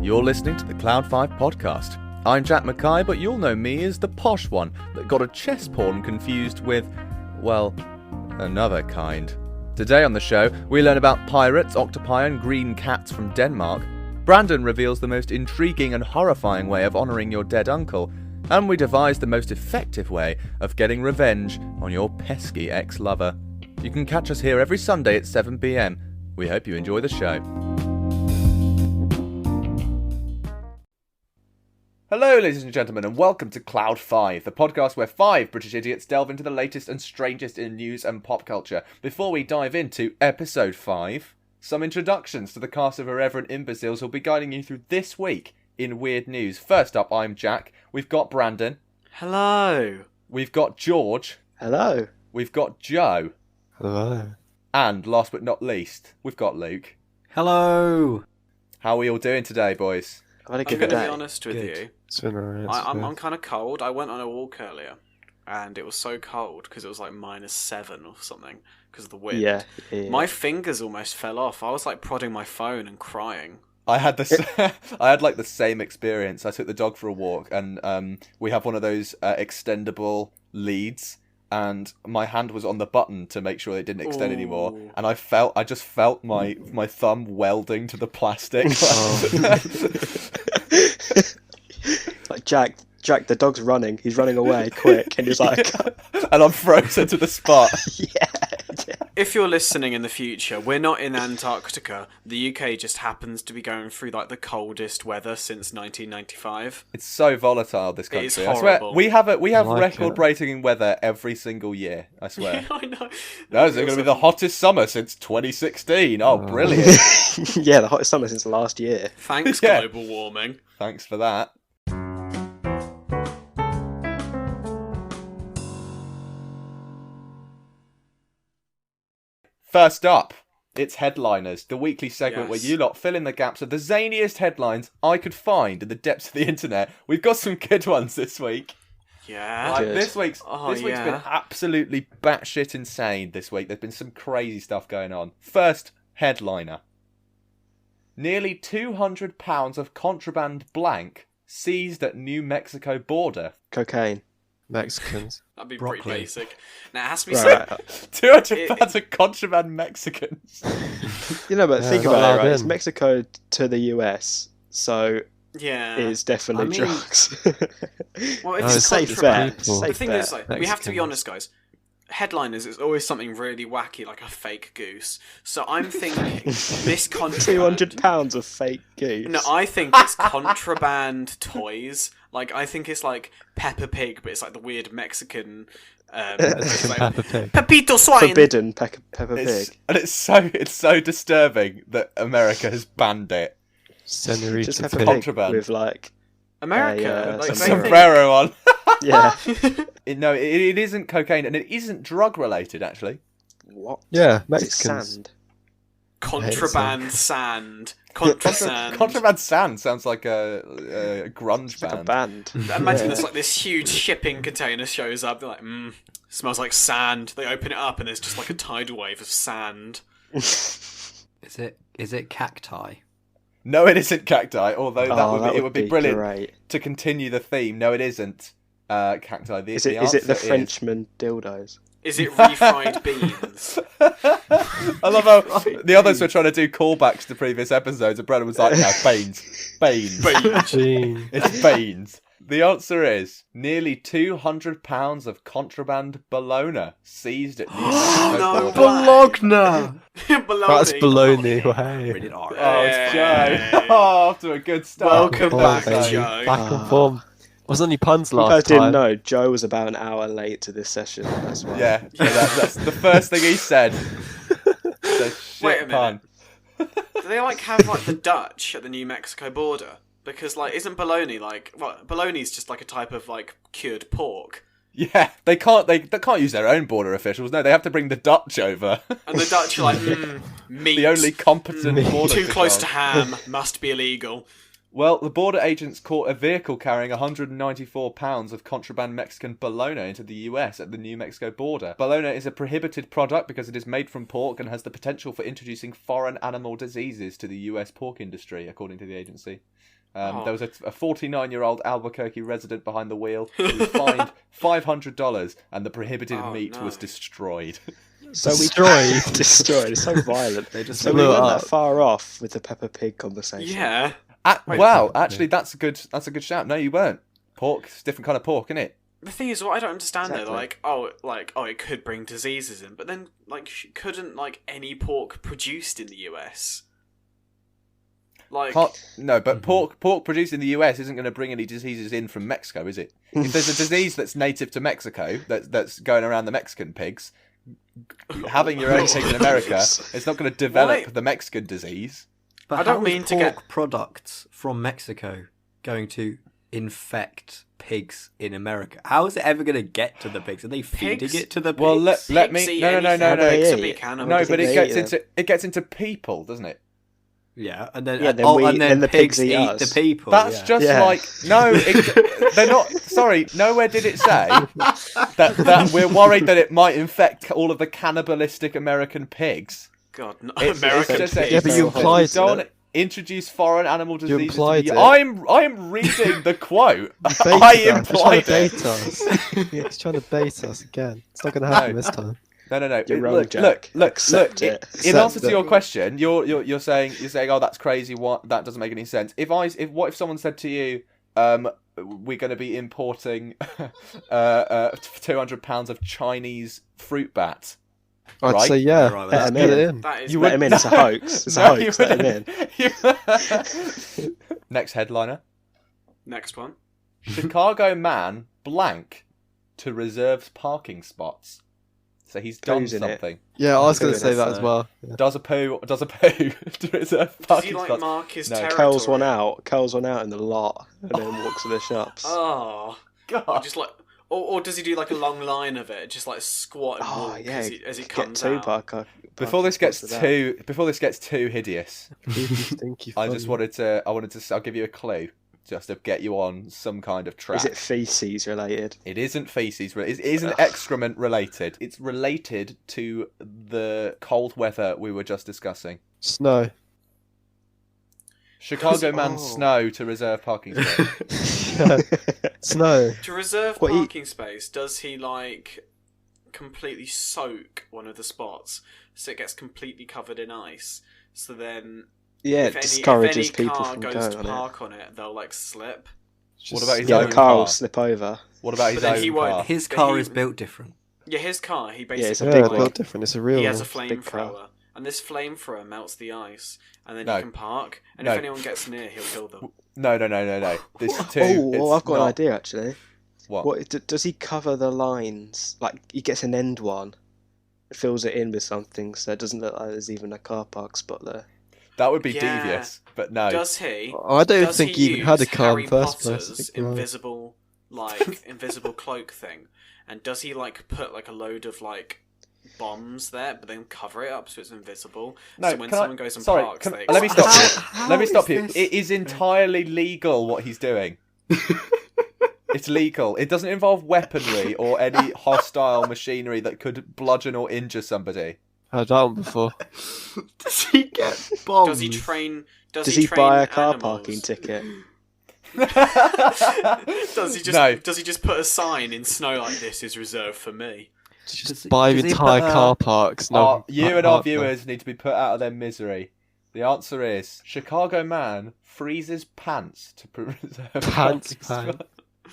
You're listening to the Cloud 5 podcast. I'm Jack Mackay, but you'll know me as the posh one that got a chess pawn confused with, well, another kind. Today on the show, we learn about pirates, octopi and green cats from Denmark. Brandon reveals the most intriguing and horrifying way of honouring your dead uncle. And we devise the most effective way of getting revenge on your pesky ex-lover. You can catch us here every Sunday at 7 p.m. We hope you enjoy the show. Hello, ladies and gentlemen, and welcome to Cloud 5, the podcast where 5 British idiots delve into the latest and strangest in news and pop culture. Before we dive into episode 5, some introductions to the cast of irreverent imbeciles who'll be guiding you through this week in weird news. First up, I'm Jack. We've got Brandon. Hello. We've got George. Hello. We've got Joe. Hello. And last but not least, we've got Luke. Hello. How are we all doing today, boys? I'm going to be honest with you. It's been alright. I'm kind of cold. I went on a walk earlier, and it was so cold because it was like -7 or something because of the wind. Yeah. My fingers almost fell off. I was like prodding my phone and crying. I had this. I had like the same experience. I took the dog for a walk, and we have one of those extendable leads, and my hand was on the button to make sure it didn't extend anymore, and I just felt my thumb welding to the plastic. Like Jack, the dog's running. He's running away, quick, and he's like, and I'm frozen to the spot. yeah. If you're listening in the future, we're not in Antarctica. The UK just happens to be going through like the coldest weather since 1995. It's so volatile, this country. It is I swear, horrible. we have like record-breaking weather every single year. I swear. Yeah, I know. No, it's going to be the hottest summer since 2016. Oh, brilliant! Yeah, the hottest summer since last year. Thanks, Yeah. global warming. Thanks for that. First up, it's Headliners, the weekly segment where Yes. you lot fill in the gaps of the zaniest headlines I could find in the depths of the internet. We've got some good ones this week. Yeah. Like, Good. this week's been absolutely batshit insane this week. There's been some crazy stuff going on. First headliner. Nearly £200 of contraband blank seized at New Mexico border. Cocaine. Mexicans. That'd be Broccoli. pretty basic. Now, it has to be Right. £200 of contraband Mexicans. You know, but Yeah, think not about it, allowed right? It's in. Mexico to the US, so Yeah. it's definitely I mean- drugs. Well, No, it's it's safe contraband. bet. people. The Safe thing bet. is, like, we have to be Mexicans. honest, guys. Headliners is always something really wacky, like a fake goose. So I'm thinking this contraband. £200 of fake goose. No, I think it's contraband toys. Like, I think it's like Peppa Pig, but it's like the weird Mexican. It's like, Peppa Pig. Pepito swine. Forbidden Peppa It's, Pig. and it's so disturbing that America has banned it. Just Senorita Peppa Pig. Pig Contraband. with like, America. Yeah, like, something. they think- Sombrero on. yeah. It isn't cocaine, and it isn't drug related. Actually, What? Yeah, Is it Mexicans. sand? Contraband sand. Contrasand. contraband sand sounds like a grunge It's like a band. band. Imagine there's like this huge shipping container shows up. They're like, smells like sand. They open it up and there's just like a tidal wave of sand. Is it cacti? No, it isn't cacti. Although that it would be brilliant Great. to continue the theme. No, it isn't cacti. Is it the Frenchman dildos? Is it refried beans? I love how the others were trying to do callbacks to previous episodes, and Brennan was like, "No, Baines. Gene. It's Baines." The answer is nearly £200 of contraband bologna seized at New Mexico no, border. Bologna! Baloney. That's baloney, way. Rated R. Oh, it's Joe. Hey. Oh, off to a good start. Welcome back, baby. Joe. Back on form. Wasn't any puns You last guys time. didn't know Joe was about an hour late to this session. That's why. Yeah, that's the first thing he said. It's a shit Wait a pun. minute. Do they like have like the Dutch at the New Mexico border? Because like, isn't bologna like? Well, bologna's just like a type of like cured pork. Yeah, they can't use their own border officials. No, they have to bring the Dutch over. And the Dutch are like, meat. The only competent border Too close control. to ham, must be illegal. Well, the border agents caught a vehicle carrying 194 pounds of contraband Mexican bologna into the US at the New Mexico border. Bologna is a prohibited product because it is made from pork and has the potential for introducing foreign animal diseases to the US pork industry, according to the agency. There was a 49-year-old Albuquerque resident behind the wheel who was fined $500 and the prohibited meat was destroyed. So we destroyed. It's so violent. They just So we blew weren't it that up. far off with the Peppa Pig conversation. Yeah. Wow, actually, that's a good shout. No, you weren't. Pork, it's a different kind of pork, isn't it? The thing is, what I don't understand Exactly. though, it could bring diseases in, but then, couldn't, any pork produced in the US? But pork produced in the US isn't going to bring any diseases in from Mexico, is it? If there's a disease that's native to Mexico, that's going around the Mexican pigs, having your own pig in America, it's not going to develop the Mexican disease. But I don't how mean is to pork get- products from Mexico going to infect pigs in America? How is it ever going to get to the pigs? Are they feeding Pigs- it to the pigs? Well, let me. Pigs eat No. anything. How do they Pigs are eat? big cannibals. No, think but they it gets into people, doesn't it? Yeah, and then Yeah, then and then the pigs pigs eat eat us. the people. That's yeah. just Yeah. they're not. Sorry, nowhere did it say that we're worried that it might infect all of the cannibalistic American pigs. God, not It's American just pigs. Yeah, but you implied don't it. introduce foreign animal diseases. implied to the... it. I'm reading the quote. Baited I us. He's trying implied to it. bait us. He's trying to bait us again. It's not going to happen this time. No. You're wrong, Look, Jack. look. Accept it. In Accept answer to it. your question, you're saying, oh, that's crazy. What? That doesn't make any sense. What if someone said to you, we're going to be importing 200 pounds of Chinese fruit bat? I'd Right? say yeah. Right, Let's let get him it in. in. That is You Let him in. It's a hoax. It's a No, you hoax. Let him wouldn't. in. Next headliner. Next one. Chicago man blank to reserves parking spots. So he's done Who's in it? something. Yeah, I was Good, going to say that that's as well. Yeah. Does a poo to reserve Does parking he spots. mark his No. territory? Curls one out in the lot, and then walks to the shops. Oh, or God. just or does he do a long line of it, just squat and Oh walk yeah, as he get comes two out? Before this gets too hideous, Creepy, stinky, I funny. just I'll give you a clue, just to get you on some kind of track. Is it feces related? It isn't feces. It isn't excrement related. It's related to the cold weather we were just discussing. Snow. Chicago man Oh. snow to reserve parking space. Snow. To reserve What, parking space, does he completely soak one of the spots so it gets completely covered in ice? So then, Yeah, if it any discourages people car from goes going to on it. park on it, they'll slip. What about his Yeah, own the car will car? slip over. What about his But then own he won't- car? His But car he- is built different. Yeah, his car. He it's basically a Yeah, big it's one. built different. It's a real he has a one. big car. flamethrower, and this flamethrower melts the ice, and then No. he can park. And No. if anyone gets near, he'll kill them. No. This too. Oh, I've got an not- idea actually. What? Does he cover the lines? Like he gets an end one, fills it in with something, so it doesn't look like there's even a car park spot there. That would be Yeah. devious, but no. Does he? I don't Does think he he even had a use car in Harry the first place. I Potter's think you're right. invisible, invisible cloak thing? And does he put a load of bombs there, but then cover it up so it's invisible? No, so when can I- someone goes and sorry, parks, can- they let me stop How- you. how Let me is stop you. this- It is entirely legal what he's doing. It's legal. It doesn't involve weaponry or any hostile machinery that could bludgeon or injure somebody. Heard that one before. Does he get bombs? Does he train? Does he buy a car animals? parking ticket? Does he just? No. Does he just put a sign in snow like "This is reserved for me"? Just Does he- buy does he entire put, car parks. No, You and our viewers need to be put out of their misery. The answer is Chicago man freezes pants to preserve Pants, parking pants.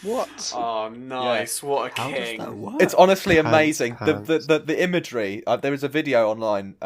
What? Oh, nice! What a How does king! that work? It's honestly Pants, amazing. pants. The imagery. There is a video online.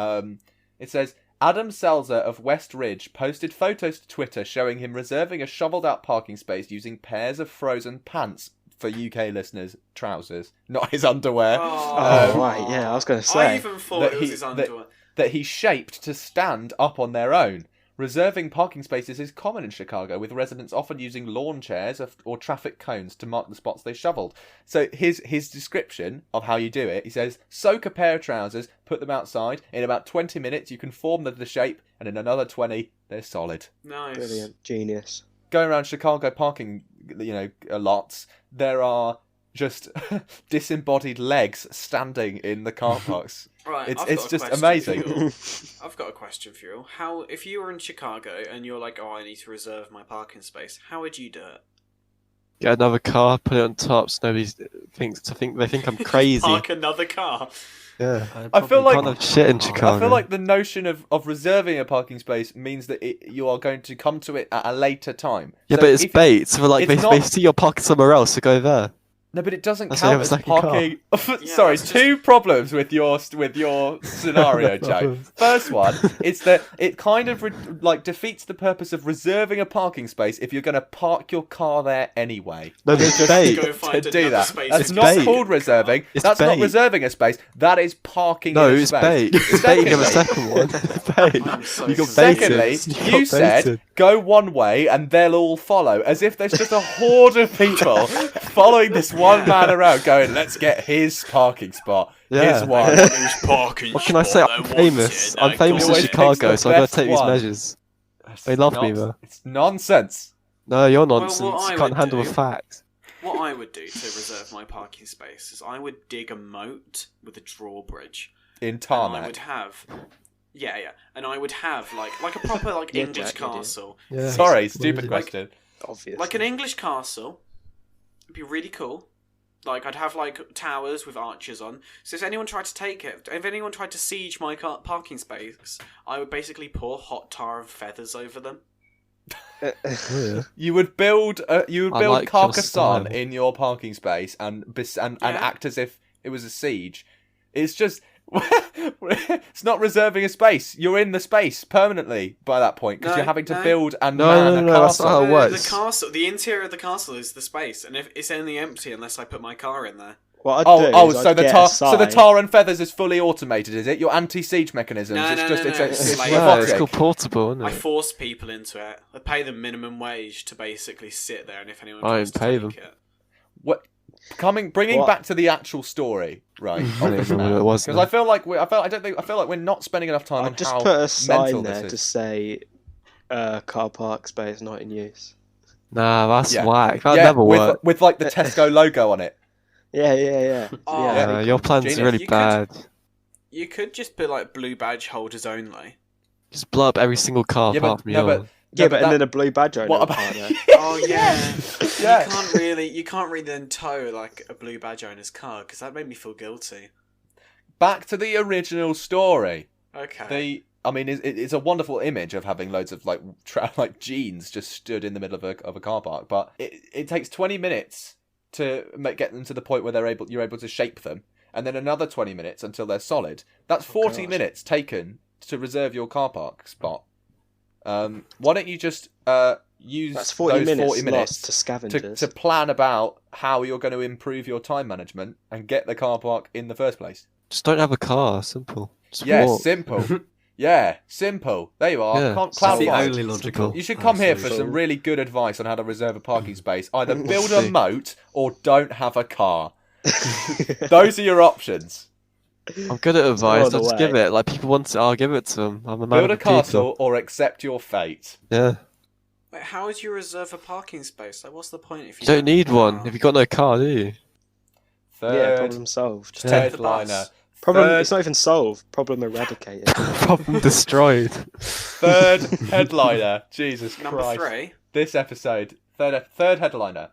It says Adam Selzer of West Ridge posted photos to Twitter showing him reserving a shoveled-out parking space using pairs of frozen pants. For UK listeners, trousers, not his underwear. Oh, right, yeah, I was going to say. I even thought that it was he- his underwear. That he shaped to stand up on their own. Reserving parking spaces is common in Chicago, with residents often using lawn chairs or traffic cones to mark the spots they shoveled. So his description of how you do it, he says, soak a pair of trousers, put them outside. In about 20 minutes, you can form the shape, and in another 20, they're solid. Nice. Brilliant. Genius. going around Chicago parking, lots, there are just disembodied legs standing in the car parks. Right, it's just amazing. I've got a question for you. How, if you were in Chicago and you're like, oh, I need to reserve my parking space, how would you do it? Get another car, put it on top, so nobody they think I'm crazy. Park another car. Yeah. I feel like Can't have shit in Chicago. I feel like the notion of reserving a parking space means that you are going to come to it at a later time. Yeah, So but it's if- bait. So like it's they not- see you're parking somewhere else, so go there. No, but it doesn't That's why you count have as a second car. parking. Yeah, Sorry, that's two problems with your scenario, Joe. Problems. First one is that it kind of defeats the purpose of reserving a parking space if you're going to park your car there anyway. No, but it's Just bait. Go find to do another that. space That's in not bait. called reserving. It's That's not bait. reserving a space. That is parking No, in a it's space. bait. It's bait. You have a second one. Bait. I'm so You got confused. baited. Secondly, got you said baited. go one way and they'll all follow, as if there's just a horde of people following this one man around, going, "Let's get his parking spot. Yeah. His one." What can I say? I'm famous. I'm famous in always picks Chicago, the so I gotta best take these one. measures. They love me, It's though. It's nonsense. No, you're what nonsense. I You can't would handle a do- fact. What I would do to reserve my parking space is I would dig a moat with a drawbridge. In And I would tarmac. have... Yeah. And I would have, like a proper, Yeah, English Jack, you do. castle. Yeah. Sorry, stupid Like- question. Obviously. Like an English castle. It'd be really cool. Like, I'd have, towers with arches on. So if anyone tried to take it, if anyone tried to siege my parking space, I would basically pour hot tar and feathers over them. Oh, yeah. You would build I like your Carcassonne style. in your parking space and Yeah. act as if it was a siege. It's just it's not reserving a space. You're in the space permanently by that point because No, you're having to no. build and No, man no, a no, that's castle. not how it The works. castle, the interior of the castle is the space, and if it's only empty unless I put my car in there. What I'd do Oh, is so I'd the get tar, a so the sign. tar and feathers is fully automated, is it? Your anti-siege mechanisms. No, it's no, just no, it's, no, it's, it's it's like- Yeah, robotic. it's called portable, isn't I it? force people into it. I pay them minimum wage to basically sit there, and if anyone I tries don't to pay take them. it, Bringing What? back to the actual story, right? I don't even know what it was Because now. I feel like I feel like we're not spending enough time on I'd just how put a sign mental there this to is. say car park space not in use. Nah, that's Yeah. whack. That never worked. with like the Tesco logo on it. Yeah. Oh, yeah. Your plan's Genius. really You could- bad. you could just put blue badge holders only. Just blow up every single car Yeah, but- apart from no, yours. but- Yeah, but that- and then a blue badge owner What would about- park there. Oh yeah. Yeah. You can't really then tow a blue badge owner's car because that made me feel guilty. Back to the original story. Okay. It's a wonderful image of having loads of jeans just stood in the middle of a car park, but it takes 20 minutes to get them to the point where you're able to shape them, and then another 20 minutes until they're solid. That's 40 God. minutes taken to reserve your car park spot. Why don't you just use That's 40 those minutes 40 minutes lost to scavengers. to plan about how you're going to improve your time management and get the car park in the first place? Just don't have a car. Simple. Just Yeah, walk. simple. Yeah, simple. There you are. Yeah, Cloud That's the five. only logical. You should come here for answer. some really good advice on how to reserve a parking space. Either build a moat or don't have a car. Those are your options. I'm good at advice. the I'll just way. give it. Like people want it, I'll give it to them. I'm a man Build a of the people. castle or accept your fate. Yeah. Wait, how would you reserve a parking space? What's the point if You don't need have a one car? if you've got no car, do you? Yeah, Third problem solved. Just take the headliner. bus. Problem. Third- It's not even solved. Problem eradicated. Problem destroyed. Third headliner. Jesus Number Christ. 3. This episode. Third headliner.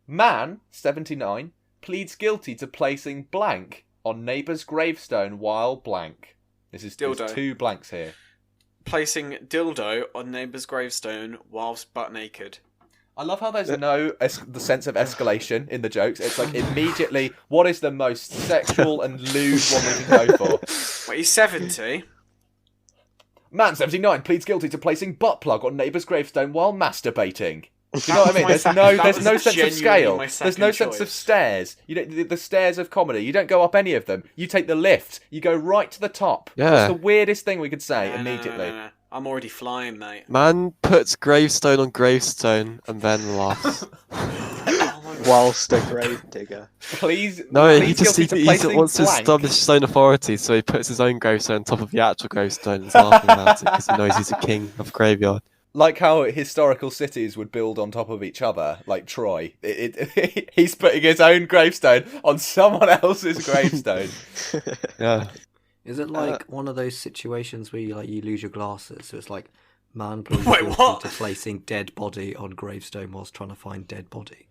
Man, 79, pleads guilty to placing blank on neighbour's gravestone while blank. There's Dildo. 2 blanks here. Placing dildo on neighbour's gravestone whilst butt naked. I love how there's no the sense of escalation in the jokes. It's like immediately, what is the most sexual and lewd one we can go for? Wait, he's 70. Man, 79, pleads guilty to placing butt plug on neighbour's gravestone while masturbating. You know what I mean? There's no sense of scale. There's no sense of stairs. You don't, the stairs of comedy. You don't go up any of them. You take the lift. You go right to the top. Yeah. That's the weirdest thing we could say No, no, no, immediately. no. I'm already flying, mate. Man puts gravestone on gravestone and then laughs. Oh my God. Whilst a grave digger. Please. No, plead he just guilty to he placing wants to blank. establish his own authority, so he puts his own gravestone on top of the actual gravestone and is laughing about it because he knows he's a king of graveyard. like how historical cities would build on top of each other, like Troy. He's putting his own gravestone on someone else's gravestone. Yeah. Is it like one of those situations where you lose your glasses? So it's like man pleads Wait, guilty what? to placing dead body on gravestone whilst trying to find dead body.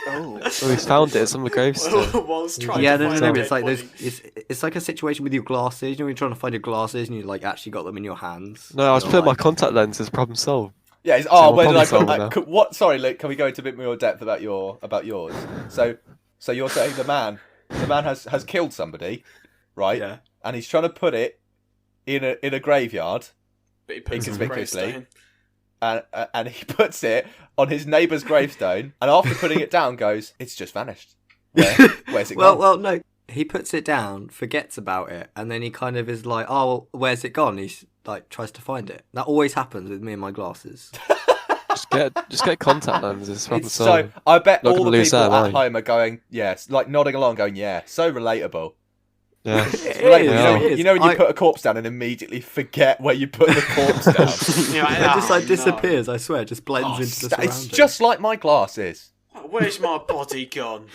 Oh. Well, we found it. It's on the gravestone. Whilst trying Yeah, to no, find no, a but dead it's like body. those. It's like a situation with your glasses. You know, when you're trying to find your glasses and you like actually got them in your hands. No, I was You're putting my like- contact lenses. Problem solved. Yeah. we're Where did I problem put solving now. what? Sorry, Luke. Can we go into a bit more depth about yours? So you're saying the man has killed somebody, right? Yeah. And he's trying to put it in a graveyard, But he puts his inconspicuously. gravestone. and he puts it on his neighbour's gravestone, and after putting it down, goes, "It's just vanished. Where's it gone?" Well, no. He puts it down, forgets about it, and then he kind of is like, "Oh, well, where's it gone?" He like tries to find it. That always happens with me and my glasses. Just get contact lenses. Problem It's so solved. I bet Not all gonna the lose people that at line. home are going, yes, like nodding along, going, yeah, so relatable. Yeah. It's relatable. Yeah. You know when you put a corpse down and immediately forget where you put the corpse down. You're like, It just like "Oh, disappears. I swear, it just blends Oh, into the surroundings. it's just like my glasses. no. Where's my body gone?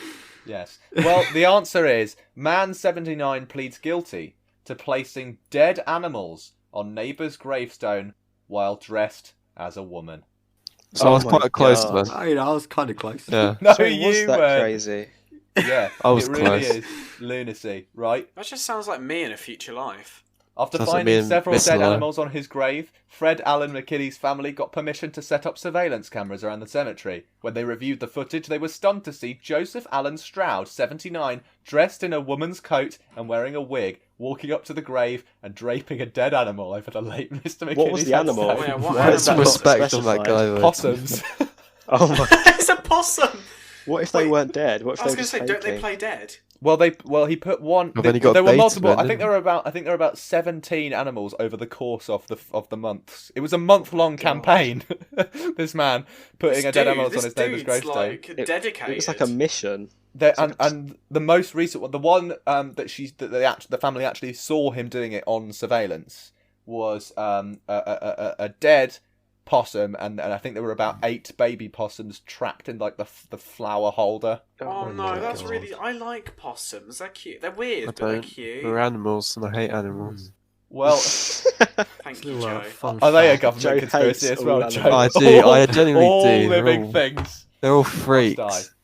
Yes. Well, the answer is man 79 pleads guilty to placing dead animals on neighbour's gravestone while dressed as a woman. So I was Oh my quite close to God. them. I mean, I was kind of close. Yeah. No, So was you that were. crazy? Yeah, I was it really close. is lunacy, right? That just sounds like me in a future life. After Sounds like me finding and several Miss dead Laura. animals on his grave, Fred Allen McKinney's family got permission to set up surveillance cameras around the cemetery. When they reviewed the footage, they were stunned to see Joseph Allen Stroud, 79, dressed in a woman's coat and wearing a wig, walking up to the grave and draping a dead animal over the late Mr. McKinney's What was the animal? headstone. Yeah, what Why is animal? that Some not respect on that specified? guy. though. Possums. Oh my! It's a possum. What if they Wait, weren't dead? What if I they was were going to just say, don't they faking? play dead? Well, he put one. Well, then he got there were baited multiple. then, I think didn't there were about 17 animals over the course of the months. It was a month-long campaign. This man putting a dead animal on his neighbour's gravestone. Like It dedicated. was like a mission. And the most recent one, the one that the family actually saw him doing it on surveillance, was a dead possum, and I think there were about 8 baby possums trapped in like the flower holder. Oh no, my that's God. really. I like possums. They're cute. They're weird, I but they're don't. cute. We're animals, and I hate animals. Well, Thank you, Little, Joe. fun are they a fact. government Joe conspiracy hates as well, all Joe? animals. I do, I genuinely all do. They're living all- things. They're all die. freaks.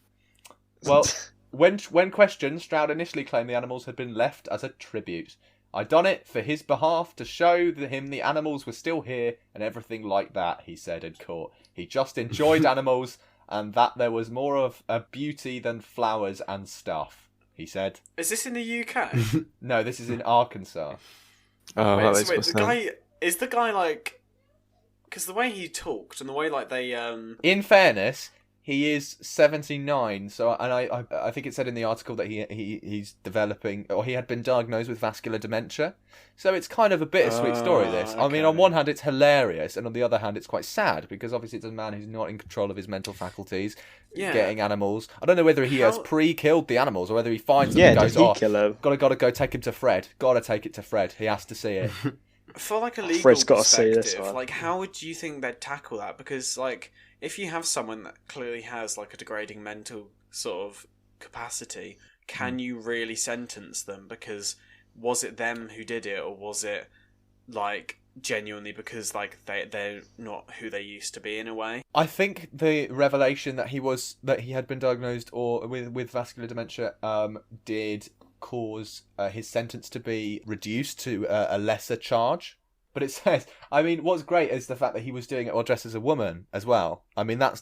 Well, when questioned, Stroud initially claimed the animals had been left as a tribute. I done it for his behalf to show him the animals were still here and everything like that, he said in court. He just enjoyed animals and that there was more of a beauty than flowers and stuff, he said. Is this in the UK? No, this is in Arkansas. Oh, that wait, makes so more wait, sense. the guy is the guy like? Because the way he talked and the way like they In fairness, he is 79, so and I think it said in the article that he's developing, or he had been diagnosed with vascular dementia. So it's kind of a bittersweet story, this. I mean, on okay. one hand it's hilarious, and on the other hand it's quite sad, because obviously it's a man who's not in control of his mental faculties, Yeah. getting animals. I don't know whether he has How- pre-killed the animals, or whether he finds them Yeah, and did goes, he oh, kill him? gotta go take him to Fred. Gotta take it to Fred. He has to see it. for like a legal Fred's gotta see this perspective, one. like how would you think they'd tackle that? Because like if you have someone that clearly has like a degrading mental sort of capacity, can you really sentence them? Because was it them who did it, or was it like genuinely because like they're not who they used to be in a way? I think the revelation that he had been diagnosed or with vascular dementia did cause his sentence to be reduced to a lesser charge. But it says, I mean, what's great is the fact that he was doing it while dressed as a woman as well. I mean, that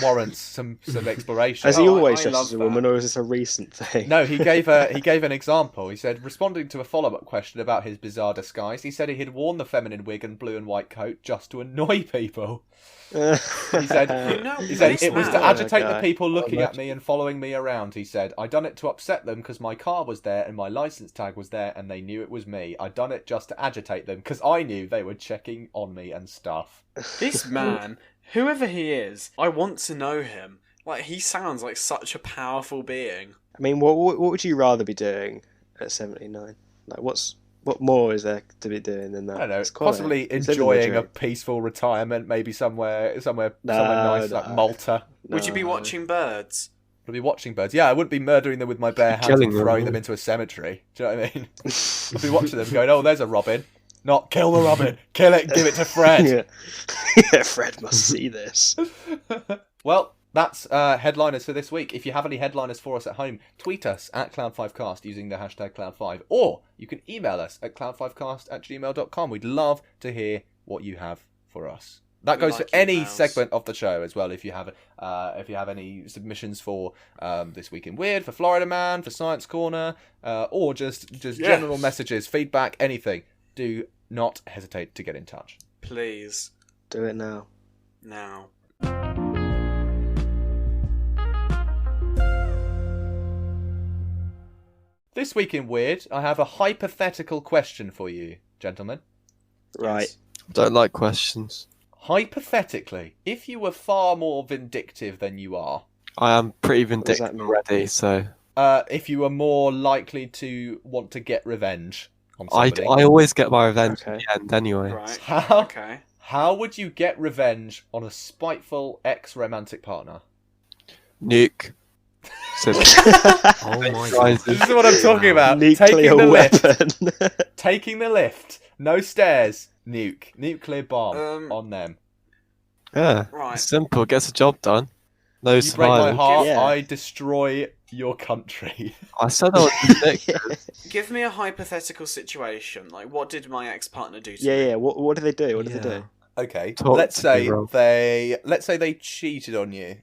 warrants some exploration. Has he Oh, always I dressed love as a woman, that. or is this a recent thing? No, he gave an example. He said, responding to a follow-up question about his bizarre disguise, he said he had worn the feminine wig and blue and white coat just to annoy people. He said- He said, This it was to man- agitate the Okay. people looking at me and following me around, he said. I done it to upset them because my car was there and my license tag was there and they knew it was me. I done it just to agitate them because I knew they were checking on me and stuff. This man, whoever he is, I want to know him. Like he sounds like such a powerful being. I mean, what would you rather be doing at 79? Like, what's What more is there to be doing than that? I don't know. It's quite Possibly it's living the enjoying a dream. peaceful retirement, maybe somewhere No, nice like no. Malta. Would you be No. watching birds? I'd be watching birds. Yeah, I wouldn't be murdering them with my bare hands Killing and them, throwing yeah. them into a cemetery. Do you know what I mean? I'd be watching them going, oh, there's a robin. Not kill the robin. Kill it and give it to Fred. Yeah, Fred must see this. Well, that's headliners for this week. If you have any headliners for us at home, tweet us at Cloud5Cast using the hashtag Cloud5, or you can email us at cloud5cast@gmail.com. We'd love to hear what you have for us. That We goes like for any emails. segment of the show as well. If you have any submissions for This Week in Weird, for Florida Man, for Science Corner, or just general messages, feedback, anything, do not hesitate to get in touch. Please. Do it now. Now. This Week in Weird, I have a hypothetical question for you, gentlemen. Right. Yes. Don't like questions. Hypothetically, if you were far more vindictive than you are, I am pretty does that vindictive mean? already, so if you were more likely to want to get revenge on I somebody, always get my revenge Okay. at the end anyway. Right. How? Okay. how would you get revenge on a spiteful ex-romantic partner? Nuke. Simple. Oh my Guys, god. This is what I'm talking about. Nuclear Taking the lift. weapon. Taking the lift. No stairs. Nuke. Nuclear bomb on them. Yeah. Right. It's simple. Gets the job done. No You break my survival. heart, Yeah. I destroy your country. I said I was vindictive. Give me a hypothetical situation. Like, what did my ex-partner do to me? Yeah. What do they do? What do they do? Okay, Talk let's to me, say Rob. they cheated on you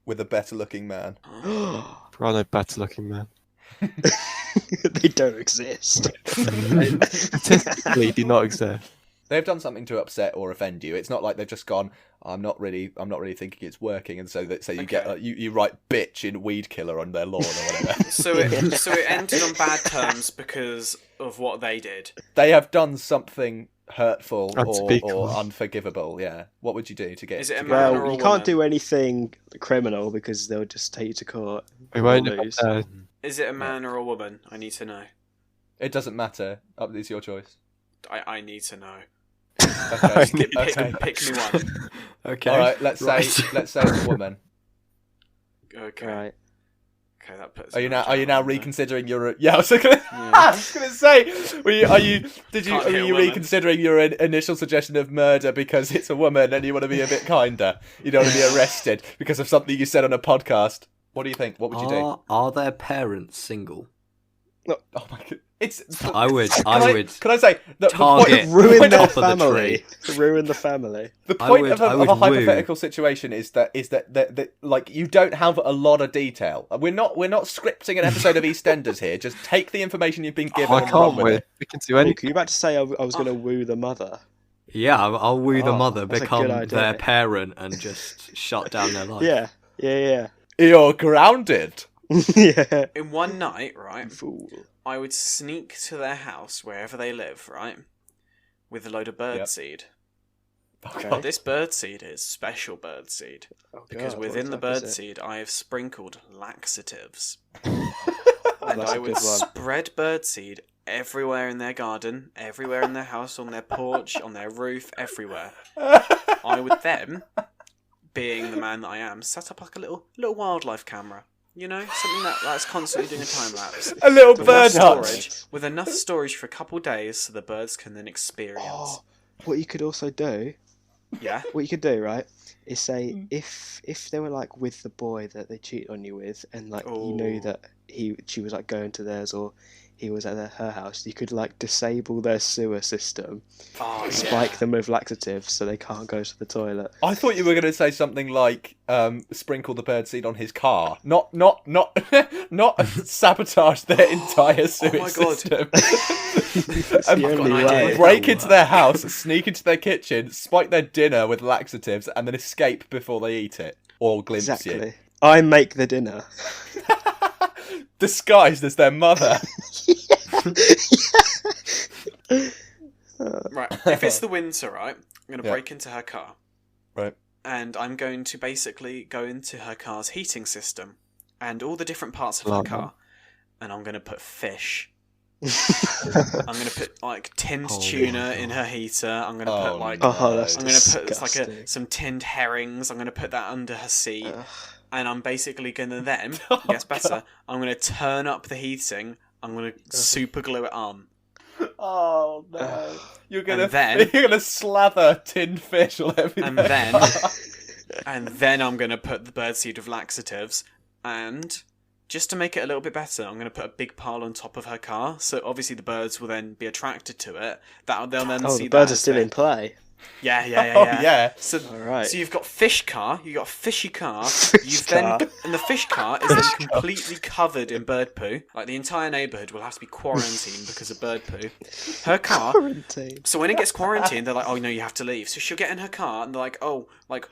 with a better looking man. Probably no better looking man. They don't exist. Statistically, do not exist. They've done something to upset or offend you. It's not like they've just gone, I'm not really thinking it's working, and so you get Okay. you write bitch in weed killer on their lawn or whatever. So it ended on bad terms because of what they did. They have done something hurtful or Unspeakable. unforgivable. Yeah, what would you do to get? Is it a to man get- or Well, a you can't woman? do anything criminal because they'll just take you to court. We won't You'll know. lose. Is it a man or a woman? I need to know. It doesn't matter. It's your choice. I need to know. Okay. Pick, Okay. pick me one. Okay. All right. Let's Right. say it's a woman. Okay. Right. Okay, that puts. Are you me on now jail, reconsidering your? Yeah, I was gonna. Yeah. I was gonna say. Were you Can't hit a woman. reconsidering your initial suggestion of murder because it's a woman and you want to be a bit kinder? You don't want to be arrested because of something you said on a podcast. What do you think? What would you do? Are their parents single? Oh my god! It's. I would. Can I would. Can I say the Target. point? Ruin point their of- top of the family. Ruin the family. The I point would- of I a would hypothetical situation is that like you don't have a lot of detail. We're not scripting an episode of EastEnders here. Just take the information you've been given. I and run can't with win. it. We can do Luke, anything. are you about to say I was going to woo the mother? Yeah, I'll woo the Oh, mother, that's a become good idea. their parent, and just shut down their life. Yeah. You're grounded. Yeah. In one night, right, Fool. I would sneak to their house wherever they live, right, with a load of birdseed. Okay. But this birdseed is special birdseed Oh, because God, within the what type is it? birdseed I have sprinkled laxatives, Oh, and that's I a would good one. spread birdseed everywhere in their garden, everywhere in their house, on their porch, on their roof, everywhere. I would then, being the man that I am, set up like a little wildlife camera. You know, something that's constantly doing a time lapse. A little With bird enough hut. storage, with enough storage for a couple days, so the birds can then experience. Oh, what you could also do, Yeah. right, is say if they were like with the boy that they cheated on you with, and like you knew Ooh. that she was like going to theirs or he was at her house, you could like disable their sewer system, Oh, spike them with laxatives so they can't go to the toilet. I thought you were going to say something like sprinkle the birdseed on his car, not sabotage their entire sewage my God. system. It's And the only got an idea. way. break into their house, sneak into their kitchen, spike their dinner with laxatives, and then escape before they eat it or glimpse you. Exactly. I make the dinner. Disguised as their mother. Right. If it's the winter, right, I'm going to Yeah. break into her car. Right. And I'm going to basically go into her car's heating system and all the different parts of her Love car. And I'm going to put fish I'm gonna put like tinned Holy tuna God. in her heater. I'm gonna put like Oh, that's I'm gonna put disgusting. some tinned herrings. I'm gonna put that under her seat, Ugh. and I'm basically gonna then Oh, it gets better. I'm gonna turn up the heating. I'm gonna super glue it on. Oh no! You're gonna And then- you're gonna slather tinned fish all over And your then- car. And then I'm going to put the birdseed with laxatives. And just to make it a little bit better, I'm going to put a big pile on top of her car. So obviously the birds will then be attracted to it. They'll then Oh, see the birds that are as still their- in play. Yeah. Oh yeah. So, Alright. so you've got fish car, you've got a fishy car, Fish car. and the fish car is then completely covered in bird poo. Like the entire neighbourhood will have to be quarantined because of bird poo. Her car. Quarantine. So when it gets quarantined, they're like, "Oh no, you have to leave." So she'll get in her car, and they're like, "Oh, like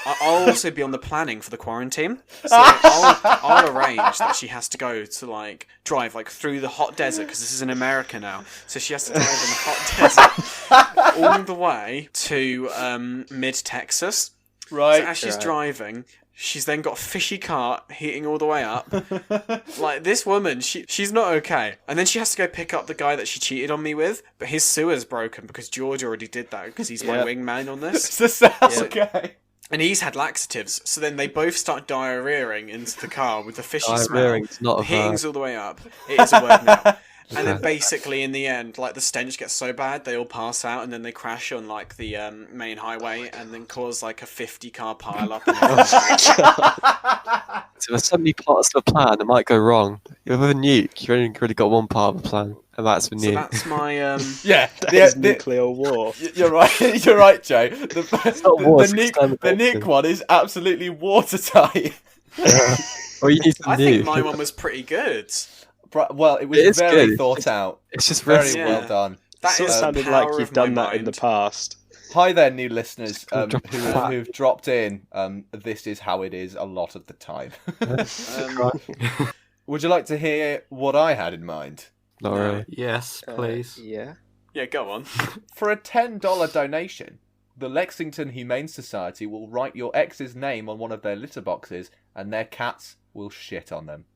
I'll also be on the planning for the quarantine, so I'll arrange that she has to go to like drive like through the hot desert because this is in America now. So she has to drive in the hot desert all the way to mid Texas. Right. So as she's Right. driving, she's then got a fishy cart heating all the way up. Like this woman, she's not okay. And then she has to go pick up the guy that she cheated on me with, but his sewer's broken because George already did that because he's my Yeah. wingman on this. It's the sound guy. And he's had laxatives, so then they both start diarrheaing into the car with the fishy smell. Diarrheaing's not The a heating's verb. all the way up. It is a word now. And then Okay. basically in the end, like the stench gets so bad, they all pass out and then they crash on like the main highway and then cause like a 50-car pile up. So there's so many parts of a plan that might go wrong. With a nuke, you've only really got one part of the plan, and that's the So nuke. that's my Yeah. That is nuclear war. You're right. You're right, Joe. The not war, it's nuke extermination. one is absolutely watertight. Well, you need to I think nuke. my one was pretty good. Well, it was It is very good. thought out. It's just Very risky. well Yeah. done. That Sort is of the sounded power like you've of my done that in the mind. past. Hi there, new listeners Drop a fact. who've dropped in. This is how it is a lot of the time. Would you like to hear what I had in mind? Not really. Yes, please. Yeah. Yeah, go on. For a $10 donation, the Lexington Humane Society will write your ex's name on one of their litter boxes, and their cats will shit on them.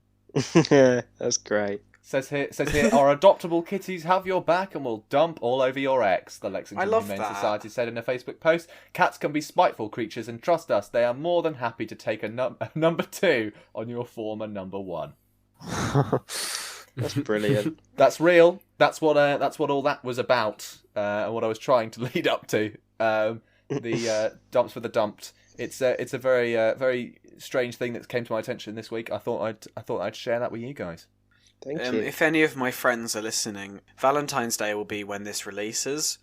That's great. Says here, our adoptable kitties have your back and will dump all over your ex, the Lexington I love Humane that. Society said in a Facebook post. Cats can be spiteful creatures, and trust us, they are more than happy to take a number 2 on your former number 1. That's brilliant. That's real. That's what all that was about, and what I was trying to lead up to. The dumps for the dumped. It's a very strange thing that came to my attention this week. I thought I'd share that with you guys. Thank you. If any of my friends are listening, Valentine's Day will be when this releases,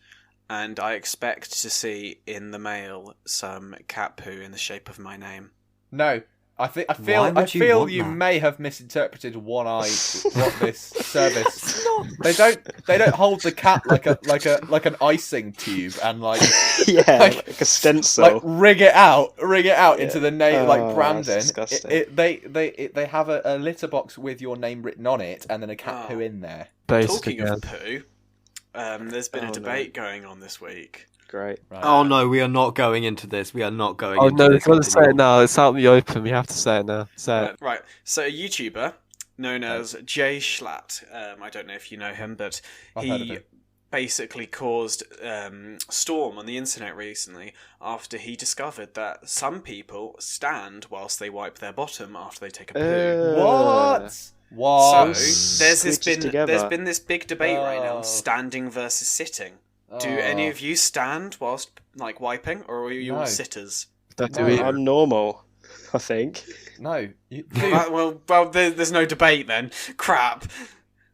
and I expect to see in the mail some cat poo in the shape of my name. No, I feel Why would you want you that? may have misinterpreted what this service. They don't hold the cat like an icing tube and like Yeah, like- like a stencil. like rig it out into the name Oh, like that's Brandon. disgusting. They have a litter box with your name written on it and then a cat Oh. poo in there. Based Talking again. of poo, there's been Oh, a no. debate going on this week. Great. Right. Oh no, we are not going into this. We are not going Oh into no, this. we've got to say it now. It's out in the open. We have to say it now. Say it. Right. So a YouTuber known as Jay Schlatt, I don't know if you know him, but I've heard of he him. basically caused storm on the internet recently after he discovered that some people stand whilst they wipe their bottom after they take a poo. What? So What? there's been this big debate right Oh. now, standing versus sitting. Do any of you stand whilst like wiping, or are you all No. sitters? Don't do No, it. I'm normal, I think. No. Dude, Well, there's no debate then. Crap.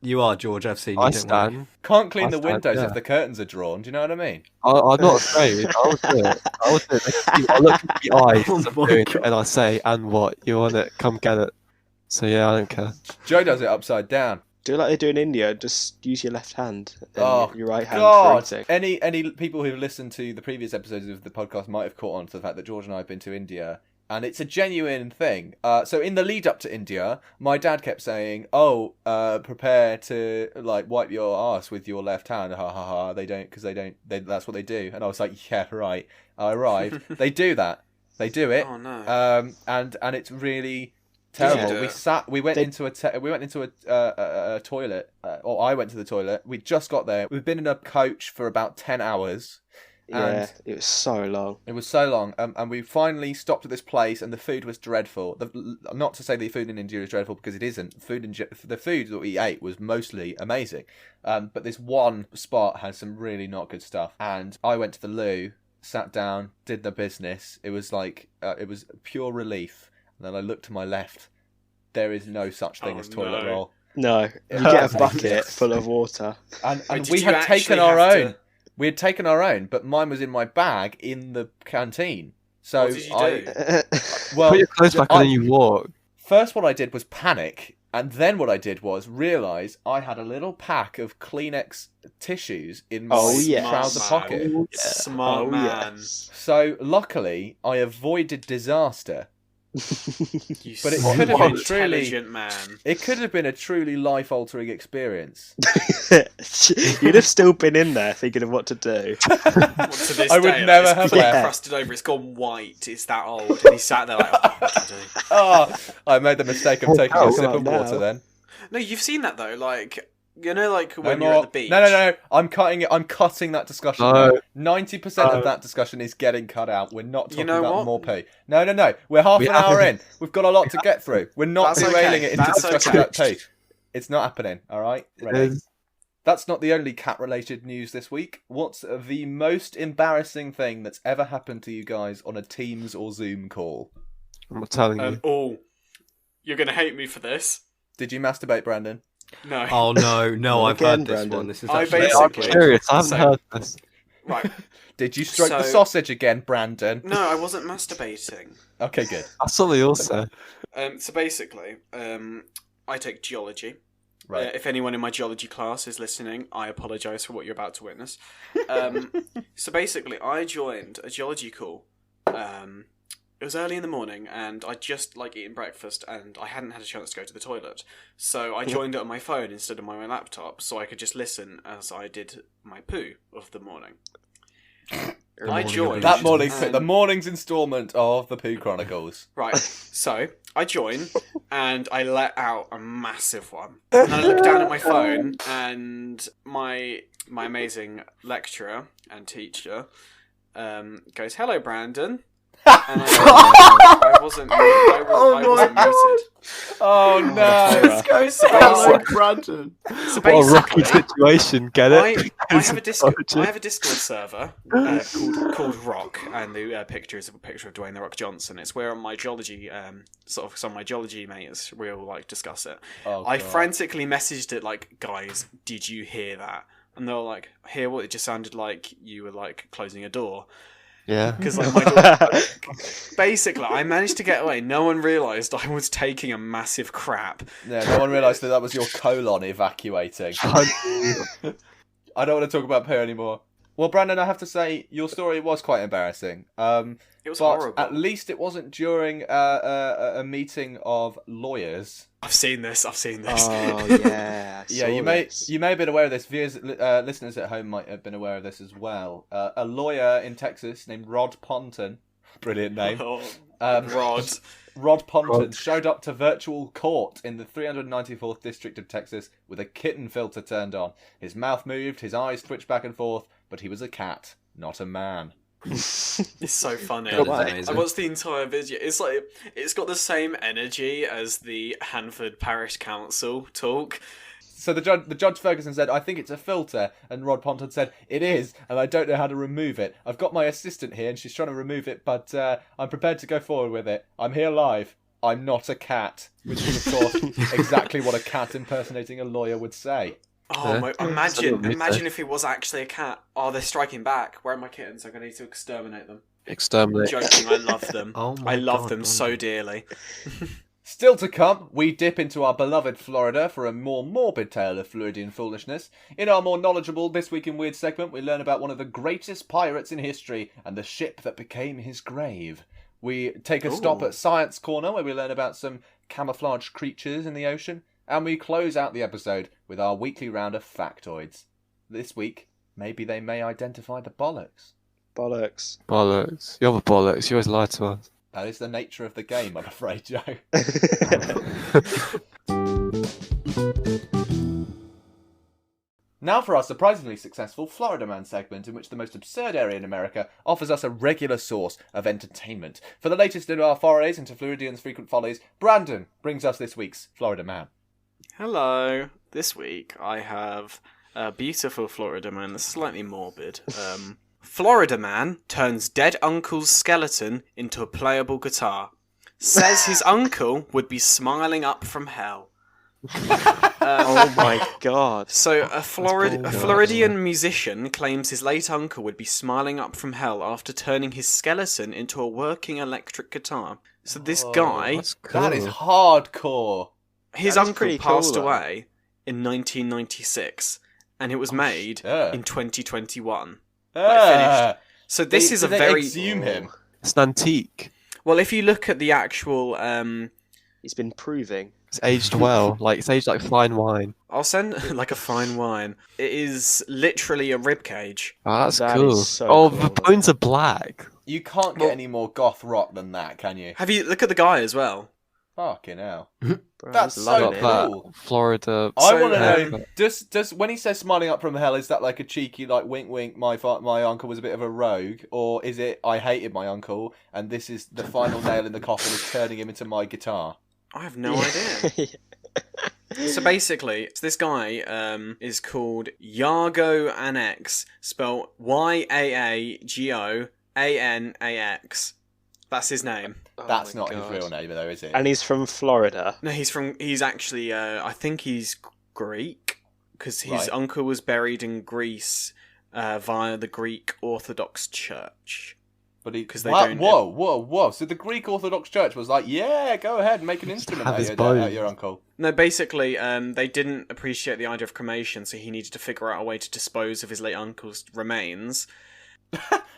You are George. I've seen you. I don't worry. stand. can't clean I the stand, windows yeah. if the curtains are drawn. Do you know what I mean? I'm not afraid. I will do it. I will do it. I look into the eyes Oh as I'm my doing God. it, and I say, "And what? You want it? Come get it." So yeah, I don't care. Joe does it upside down. Do like they do in India, just use your left hand and Oh, your right hand God! for eating. Any people who've listened to the previous episodes of the podcast might have caught on to the fact that George and I have been to India, and it's a genuine thing. So in the lead up to India, my dad kept saying, "Oh, prepare to like wipe your ass with your left hand." Ha ha ha! They don't because they don't. That's what they do. And I was like, "Yeah, right." I arrived. They do that. They do it. Oh no. And it's really Terrible. Yeah. We went They- into a toilet, or I went to the toilet. We just got there. We've been in a coach for about 10 hours. And Yeah, it was so long. it was so long, and we finally stopped at this place, and the food was dreadful. Not to say the food in India is dreadful, because it isn't. The food that we ate was mostly amazing, but this one spot had some really not good stuff. And I went to the loo, sat down, did the business. It was like it was pure relief. And then I looked to my left. There is no such thing as toilet no. roll. No, you get a bucket full of water. And Wait, did we you had taken actually our have own. to- We had taken our own, but mine was in my bag in the canteen. So What did you do? well, Put your clothes back on and you walk. first what I did was panic, and then what I did was realise I had a little pack of Kleenex tissues in my Oh, yes. trouser pocket. Smart man. Yes. So luckily, I avoided disaster. You But it smart, could have been intelligent man. It could have been a truly life-altering experience. You'd have still been in there thinking of what to do. What, to this I would day, never like, have it's left. crusted over. It's gone white. It's that old. And he sat there like, oh, what do I do? Oh, I made the mistake of taking a no, sip of now. water then. No, you've seen that though. Like, you know, like No when more. you're at the beach. No. I'm cutting it. I'm cutting that discussion. No. 90% No. of that discussion is getting cut out. We're not talking know about what? more pee. No. We're half We an hour haven't. in. We've got a lot to get through. We're not That's derailing okay. it into That's discussion okay. about pee. It's not happening. All right. Ready? is. That's not the only cat-related news this week. What's the most embarrassing thing that's ever happened to you guys on a Teams or Zoom call? I'm not telling you. Oh, you're gonna hate me for this. Did you masturbate, Brandon? No. Oh no, I've Again, heard this Brandon. one. This is I actually basically- I'm good. curious. I haven't So- heard this. Right. Did you stroke the So- sausage again, Brandon? No, I wasn't masturbating. Okay, good. That's what they all say. So basically, I take geology. Right. If anyone in my geology class is listening, I apologise for what you're about to witness. So basically, I joined a geology call. It was early in the morning, and I'd just eaten breakfast, and I hadn't had a chance to go to the toilet. So I joined it on my phone instead of my laptop, so I could just listen as I did my poo of the morning. I joined That morning, and- the morning's instalment of the Pooh Chronicles. Right, so I join and I let out a massive one. And I look down at my phone and my amazing lecturer and teacher goes, "Hello, Brandon." And I wasn't muted. Oh no! This goes So hello, basically- Brandon. So What a rocky basically, situation, get it? I have a Discord server called Rock, and the picture is a picture of Dwayne the Rock Johnson. It's where my geology, some of my geology mates will discuss it. Oh, I God. frantically messaged it guys, did you hear that? And they were like, hear what? It just sounded like you were closing a door. Yeah. Because my door, basically, I managed to get away. No one realised I was taking a massive crap. Yeah, no one realised that was your colon evacuating. I don't want to talk about poo anymore. Well, Brandon, I have to say your story was quite embarrassing. It was But horrible. at least it wasn't during a meeting of lawyers. I've seen this. Oh yeah. I Yeah, saw you may this. have been aware of this. Viewers, listeners at home might have been aware of this as well. A lawyer in Texas named Rod Ponton, brilliant name. Oh, Um, Rod. Rod Ponton Rod. showed up to virtual court in the 394th district of Texas with a kitten filter turned on. His mouth moved, his eyes twitched back and forth, but he was a cat, not a man. It's so funny. That is I amazing. watched the entire video. It's got the same energy as the Hanford Parish Council talk. So the judge Ferguson said, "I think it's a filter," and Rod Ponton said, "It is, and I don't know how to remove it. I've got my assistant here, and she's trying to remove it, but I'm prepared to go forward with it. I'm here live. I'm not a cat," which is, of course, exactly what a cat impersonating a lawyer would say. Oh, Yeah. my, imagine if it was actually a cat. Oh, they're striking back. Where are my kittens? I'm going to need to exterminate them. Exterminate. Joking, I love them. Oh my I love God, them so Brandon. dearly. Still to come, we dip into our beloved Florida for a more morbid tale of Floridian foolishness. In our more knowledgeable This Week in Weird segment, we learn about one of the greatest pirates in history and the ship that became his grave. We take a stop Ooh. at Science Corner, where we learn about some camouflaged creatures in the ocean. And we close out the episode with our weekly round of factoids. This week, maybe they may identify the bollocks. Bollocks. Bollocks. You're the bollocks. You always lie to us. That is the nature of the game, I'm afraid, Joe. Now for our surprisingly successful Florida Man segment, in which the most absurd area in America offers us a regular source of entertainment. For the latest in our forays into Floridians' frequent follies, Brandon brings us this week's Florida Man. Hello. This week I have a beautiful Florida man that's slightly morbid. Florida man turns dead uncle's skeleton into a playable guitar. Says his uncle would be smiling up from hell. Oh my god. So a Floridian musician claims his late uncle would be smiling up from hell after turning his skeleton into a working electric guitar. So this guy, That is hardcore. his That is uncle pretty cool, passed though. away in 1996, and it was made in 2021. Finished. So this is a Did they very exhume him. It's an antique. well. If you look at the actual, He's been proving. It's aged well. Like it's aged like fine wine. I'll send like a fine wine. It is literally a rib cage. Oh, that's That cool. is so Oh, cool. the bones are black. You can't get any more goth rock than that, can you? Have you look at the guy as well? Fucking hell. Bro, That's he's so loving Got it. cool. that Florida. I So, want to know, um, does when he says smiling up from hell, is that like a cheeky, like, wink, wink, my uncle was a bit of a rogue? Or is it, I hated my uncle, and this is the final nail in the coffin is turning him into my guitar? I have no idea. So basically, this guy is called Yargo Annex, spelled Yaagooanax. That's his name. Oh That's my not his God. real name, though, is it? And he's from Florida. No, he's actually, I think he's Greek, because his Right. uncle was buried in Greece via the Greek Orthodox Church. But he, 'Cause they What? don't- Whoa. So the Greek Orthodox Church was like, yeah, go ahead and make an instrument have out his of bones. your uncle. No, basically, they didn't appreciate the idea of cremation, so he needed to figure out a way to dispose of his late uncle's remains.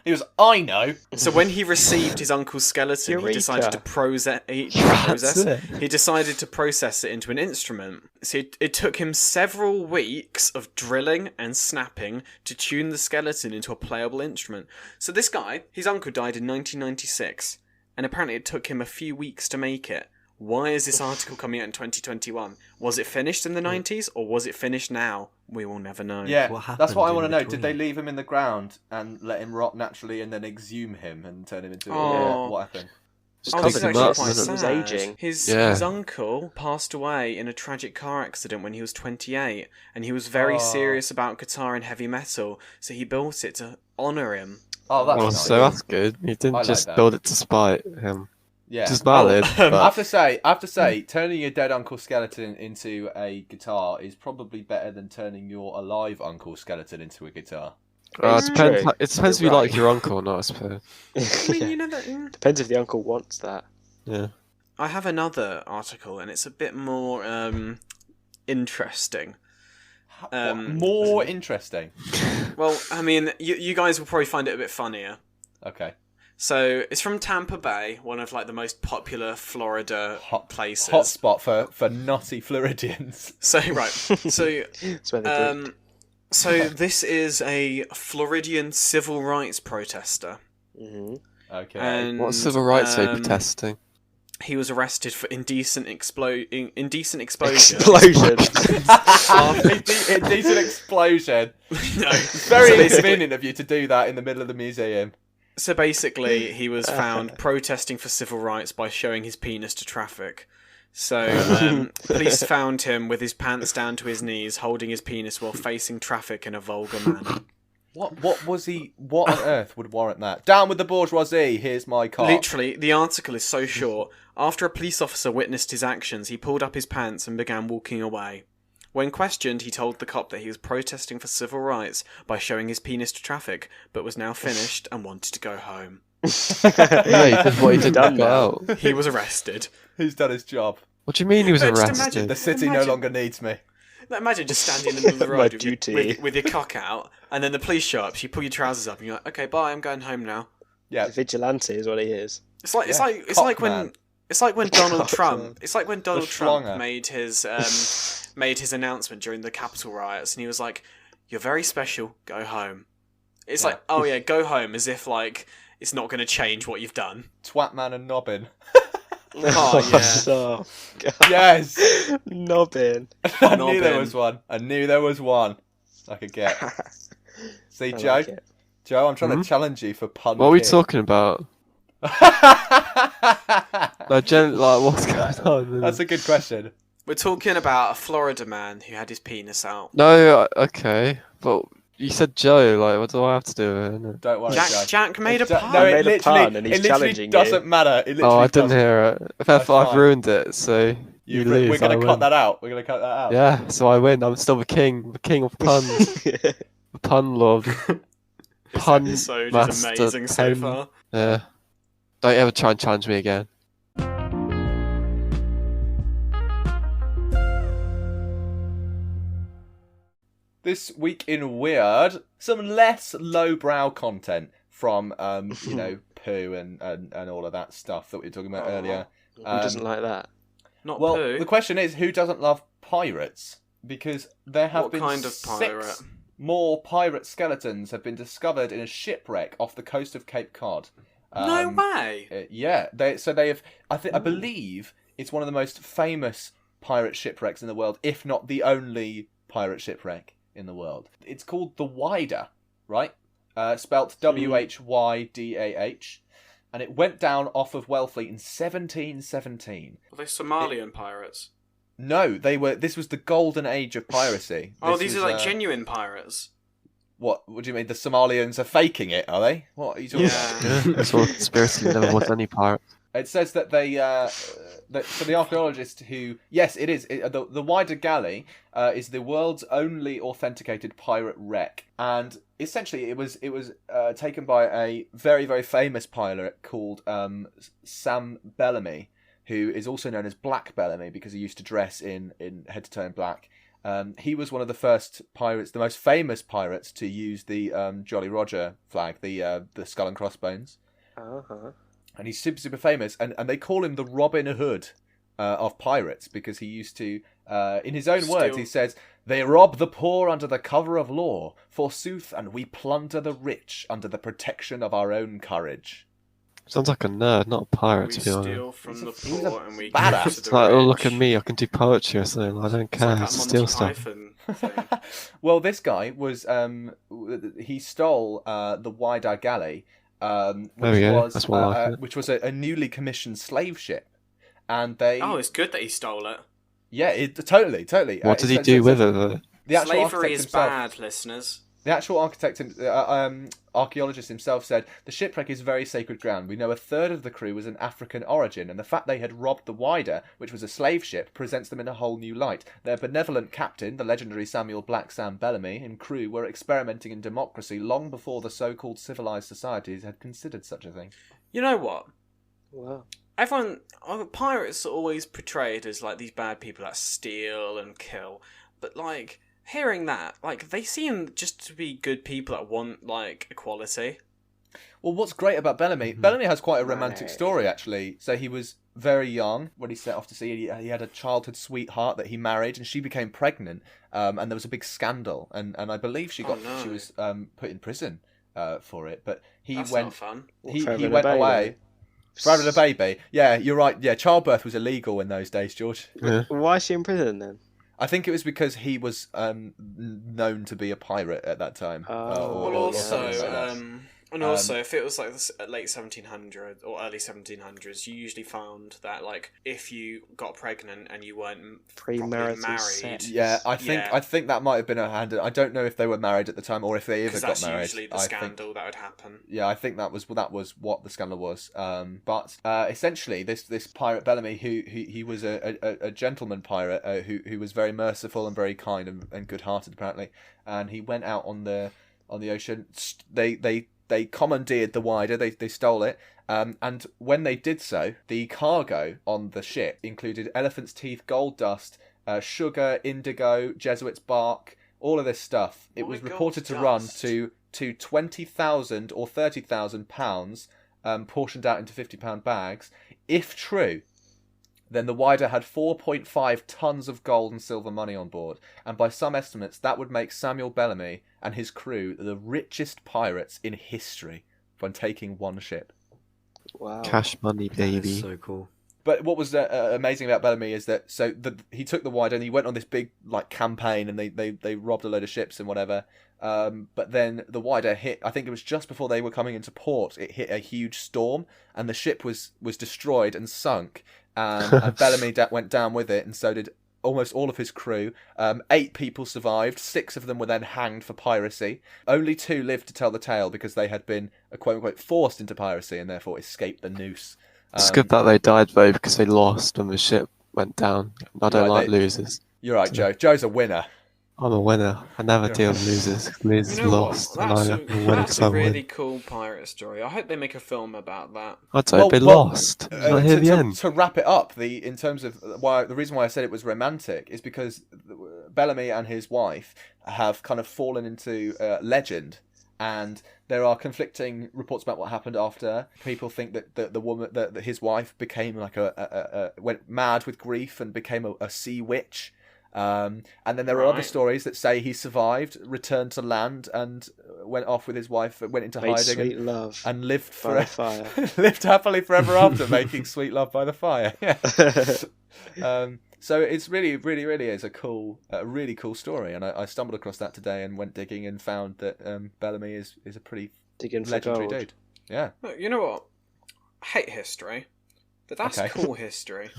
He was, I know. So when he received his uncle's skeleton, he Eureka. decided to He decided to process it into an instrument. So it took him several weeks of drilling and snapping to tune the skeleton into a playable instrument. So this guy, his uncle died in 1996, and apparently it took him a few weeks to make it. Why is this article coming out in 2021? Was it finished in the 90s, or was it finished now? We will never know. Yeah, What that's what I happened want to in know. between? Did they leave him in the ground and let him rot naturally and then exhume him and turn him into Oh. what happened? Just Oh, covered this is him actually up. quite He was sad. aging. His Yeah. uncle passed away in a tragic car accident when he was 28, and he was very serious about guitar and heavy metal, so he built it to honour him. Oh, that's Oh, nice. so that's good. He I didn't like just that. build it to spite him. Yeah. Which is valid. I but have to say, turning your dead uncle's skeleton into a guitar is probably better than turning your alive uncle's skeleton into a guitar. it It's depends. true. It depends if You're you like right. your uncle or not. I suppose. I mean, you know that. Depends if the uncle wants that. Yeah. I have another article, and it's a bit more interesting. More interesting. Well, I mean, you guys will probably find it a bit funnier. Okay. So it's from Tampa Bay, one of like the most popular Florida places. Hotspot for nutty Floridians. So right, so That's where they drink. so this is a Floridian civil rights protester, Mhm. Okay. and What civil rights are you protesting? he was arrested for indecent exposure. Explosion. Indecent explosion. No. It's very So basically- inconvenient of you to do that in the middle of the museum. So basically, he was found protesting for civil rights by showing his penis to traffic. So police found him with his pants down to his knees, holding his penis while facing traffic in a vulgar manner. What was he? What on earth would warrant that? Down with the bourgeoisie. Here's my car. Literally, the article is so short. After a police officer witnessed his actions, he pulled up his pants and began walking away. When questioned, he told the cop that he was protesting for civil rights by showing his penis to traffic, but was now finished and wanted to go home. Yeah, he did what he did Done to go now. out. He was arrested. Who's done his job? What do you mean he was No, just arrested? imagine- The city Imagine- no longer needs me. Now, imagine just standing in the middle of the My road with, duty. with your cock out, and then the police show up, so you pull your trousers up, and you're like, okay, bye, I'm going home now. Yeah. Vigilante is what he is. It's like it's Yeah, like it's cock like when man. it's like when Donald Cock Trump man. it's like when Donald The Trump schlonger. made his announcement during the Capitol riots, and he was like, "You're very special. Go home." It's Yeah. like, oh yeah, go home, as if like it's not going to change what you've done. Twatman and Nobbin. Oh, yeah. So, Yes! Nobbin. I knew there Nobbin. was one. I could get. See, I Joe? like it. Joe, I'm trying to challenge you for pun. What are we king. talking about? Like, what's going on? That's a good question. We're talking about a Florida man who had his penis out. No, okay. But you said Joe, like, what do I have to do with it? Don't worry, Joe. Jack made a pun. No, I it made a literally, pun and he's it literally challenging doesn't you. matter. It literally Oh, I didn't doesn't. hear it. That's I've fine. ruined it, so you lose. We're going I to cut win. that out. We're going to cut that out. Yeah, so I win. I'm still the king of puns. The pun lord. This Pun episode is master amazing so pen. far. Yeah. Don't ever try and challenge me again. This week in Weird, some less lowbrow content from, poo and all of that stuff that we were talking about earlier. Who doesn't like that? Not Well, poo. the question is, who doesn't love pirates? Because there have What been kind of 6 pirate? more pirate skeletons have been discovered in a shipwreck off the coast of Cape Cod. No way. Yeah, they have. I believe it's one of the most famous pirate shipwrecks in the world, if not the only pirate shipwreck in the world. It's called the Wydah, right? Spelt Wydah, and it went down off of Wellfleet in 1717. Are they Somalian pirates? No, they were. This was the golden age of piracy. Oh, This these was, are like genuine pirates. What do you mean? The Somalians are faking it? Are they? What are you talking about? Yeah. That's all conspiracy. Never was any pirate. It says that they, so the archaeologist who, yes, it is, the Wydah Galley is the world's only authenticated pirate wreck, and essentially it was taken by a very, very famous pirate called Sam Bellamy, who is also known as Black Bellamy because he used to dress in head to toe in black. He was one of the first pirates, the most famous pirates to use the Jolly Roger flag, the skull and crossbones. Uh-huh. And he's super, super famous. And they call him the Robin Hood of pirates because he used to, in his own words, he says, "They rob the poor under the cover of law, forsooth, and we plunder the rich under the protection of our own courage." Sounds like a nerd, not a pirate, We to be honest. steal from the he's a poor and we badass. give to It's the like, rich. oh, look at me, I can do poetry or something. I don't It's care, like that steal Monty stuff. Python thing. Well, this guy was, he stole the Wydah Galley, which was a newly commissioned slave ship. And they... Oh, it's good that he stole it. Yeah, totally. What did he do with it, though? The actual Slavery architect is himself, bad, listeners. The actual archaeologist himself said, "The shipwreck is very sacred ground. We know a third of the crew was an African origin, and the fact they had robbed the Wydah, which was a slave ship, presents them in a whole new light. Their benevolent captain, the legendary Samuel Black Sam Bellamy, and crew were experimenting in democracy long before the so-called civilized societies had considered such a thing." You know what? Wow. Pirates are always portrayed as like these bad people that steal and kill, but like hearing that, like they seem just to be good people that want like equality. Well, what's great about Bellamy? Bellamy has quite a romantic story, actually. So he was very young when he set off to sea. He had a childhood sweetheart that he married, and she became pregnant. And there was a big scandal, and I believe she was put in prison for it. But That's went not fun. he For having a went baby. away for having a baby. Yeah, you're right. Yeah, childbirth was illegal in those days, George. Yeah. Why is she in prison then? I think it was because he was known to be a pirate at that time. Oh. Well, or something like that. also, if it was like the late 1700s or early 1700s, you usually found that like if you got pregnant and you weren't properly Premarital married, sex. Yeah, I think that might have been a hand. I don't know if they were married at the time or if they ever because got that's married. usually the I think- scandal that would happen. Yeah, I think that was what the scandal was. But essentially, this pirate Bellamy, who he was a gentleman pirate who was very merciful and very kind and good-hearted apparently, and he went out on the ocean. They commandeered the Wydah. They stole it. And when they did so, the cargo on the ship included elephant's teeth, gold dust, sugar, indigo, Jesuit's bark, all of this stuff. It was Gold reported to dust? run to 20,000 or 30,000 pounds, portioned out into 50-pound bags. If true, then the Wydah had 4.5 tons of gold and silver money on board, and by some estimates that would make Samuel Bellamy and his crew the richest pirates in history. when taking one ship. Wow. Cash money, That baby. is so cool. But what was amazing about Bellamy is that he took the Wider and he went on this big like campaign, and they robbed a load of ships and whatever. But then the Wider hit. I think it was just before they were coming into port. It hit a huge storm, and the ship was destroyed and sunk. And Bellamy went down with it, and so did almost all of his crew. 8 people survived. 6 of them were then hanged for piracy. Only 2 lived to tell the tale because they had been quote unquote forced into piracy and therefore escaped the noose. It's good that they died though, because they lost when the ship went down. I don't like losers. You're right, Joe. Joe's a winner. I'm a winner. I never deal with losers. Losers You know lost. what? And I have to win That's a some really win. cool pirate story. I hope they make a film about that. I don't. They lost. Did I hear the end? To wrap it up, in terms of the reason why I said it was romantic is because Bellamy and his wife have kind of fallen into legend, and there are conflicting reports about what happened after. People think that the woman, that his wife, became like went mad with grief and became a sea witch. And then there are other stories that say he survived, returned to land, and went off with his wife, went into Made hiding, sweet love and lived by the fire. lived happily forever after, making sweet love by the fire. Yeah. So it's really, really, really is a really cool story, and I stumbled across that today and went digging and found that Bellamy is a pretty Digging for legendary gold. dude. Yeah. Look, you know what? I hate history, but that's Okay. cool history.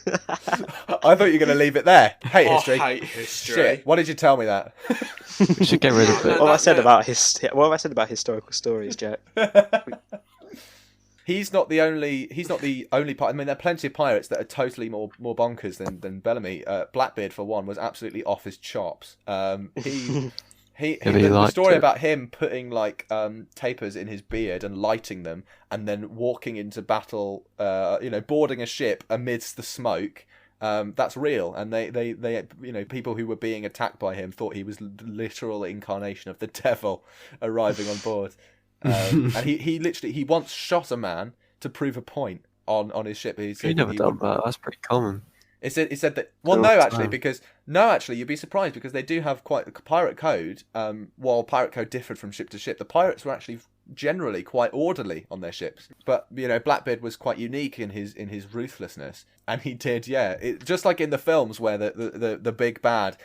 I thought you were going to leave it there. Hate history. I hate history. Shit. Why did you tell me that? We should get rid of it. What have I said about historical stories, Jack? He's not the only pirate. I mean, there are plenty of pirates that are totally more bonkers than Bellamy. Blackbeard, for one, was absolutely off his chops. The story about him putting like tapers in his beard and lighting them, and then walking into battle, boarding a ship amidst the smoke. That's real, and they people who were being attacked by him thought he was the literal incarnation of the devil arriving on board. And he literally once shot a man to prove a point on his ship. He never done that. That's pretty common. He said that. Well, no, actually, you'd be surprised because they do have quite a pirate code. While pirate code differed from ship to ship, the pirates were actually generally quite orderly on their ships. But Blackbeard was quite unique in his ruthlessness, and he did, just like in the films where the big bad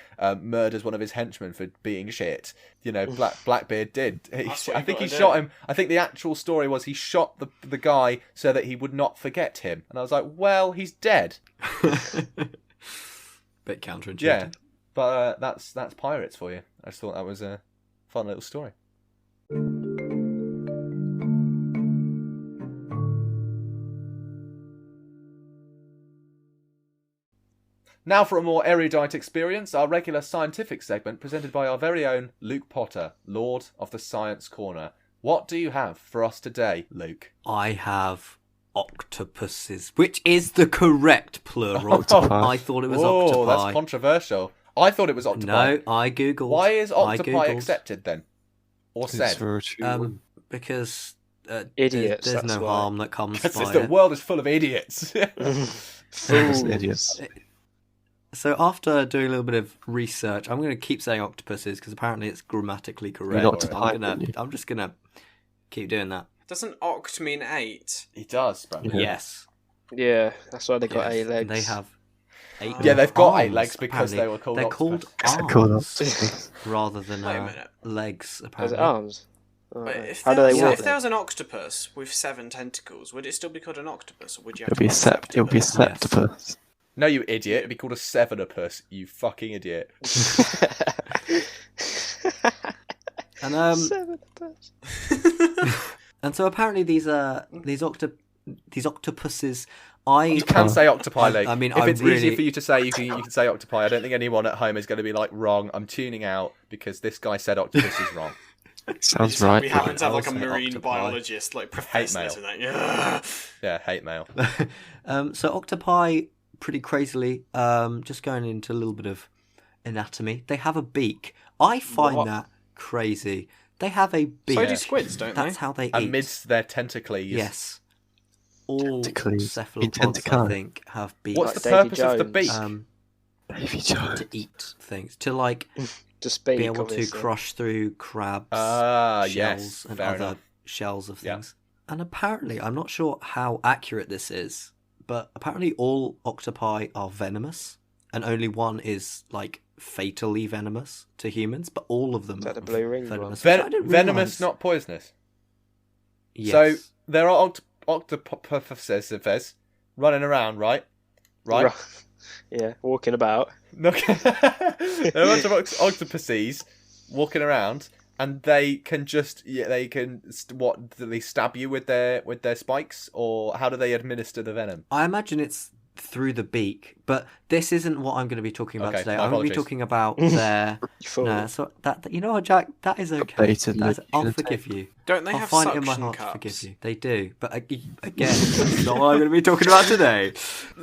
murders one of his henchmen for being shit. Blackbeard did. I think he shot him. I think the actual story was he shot the guy so that he would not forget him. And I was like, well, he's dead. Bit counterintuitive. Yeah, but that's pirates for you. I just thought that was a fun little story. Now for a more erudite experience, our regular scientific segment presented by our very own Luke Potter, Lord of the Science Corner. What do you have for us today, Luke? I have octopuses, which is the correct plural. Octopi. I thought it was Oh, octopi. that's controversial. I thought it was octopi. No, I googled. Why is I octopi googled. accepted then? Or It's said? for a true one. Because Idiots, There's that's no why. harm that comes Because by the it. world is full of idiots. Fools and idiots. So after doing a little bit of research, I'm going to keep saying octopuses because apparently it's grammatically correct. Not to pipe, aren't you? I'm just gonna keep doing that. Doesn't oct mean 8? He does, bro. Yeah. Yes. Yeah, that's why they got Yes. 8 legs. They have 8. Yeah, they've got 8 arms, legs because apparently. they were called They're octopus. called Cool. arms rather than Wait a minute. legs. Is Apparently. it arms? Oh, But right. if How do there they was, walk if there then? was an octopus with 7 tentacles, would it still be called an octopus, or would you have It'll be to accept it'll be septopus. No, you idiot. It'd be called a sevenopus, you fucking idiot. And Seven of us. and so apparently these octopuses. You can say octopi, Luke. I mean, if I it's really- easier for you to say, you can say octopi. I don't think anyone at home is going to be like, wrong, I'm tuning out because this guy said octopus is wrong. Sounds right. We happen to have like a I'll say marine octopi. biologist, like professor mail. to that. Yeah. Yeah, hate mail. So octopi, pretty crazily, just going into a little bit of anatomy. They have a beak. I find What? that crazy. They have a beak. So do squids, don't That's they? how they eat. Amidst their tentacles. Yes. All Tentacles. cephalopods, I Tentacles. think, have beaks. What's Like the Davy purpose of the Jones. beak? Baby Joe. To eat things. To like Just speak, be able obviously. to crush through crabs, Yes, shells, and fair other enough. shells of Yeah. things. And apparently, I'm not sure how accurate this is, but apparently all octopi are venomous, and only one is like fatally venomous to humans, but all of them Is that are the blue ringed one? venomous. which I didn't Venomous, realise. not poisonous. Yes. So there are octopuses running around, right? Right? Yeah, walking about. Look, there are a bunch of octopuses walking around, and they can just what do they stab you with their spikes, or how do they administer the venom? I imagine it's through the beak, but this isn't what I'm going to be talking about Okay, today. my I'm going to be apologies. talking about their. You fool. No, so that you know what, Jack, that is okay. Baited That's, I'll look, forgive you. Don't they I'll have find it in my suction heart to cups? forgive you. They do, but again, that's not what I'm going to be talking about today.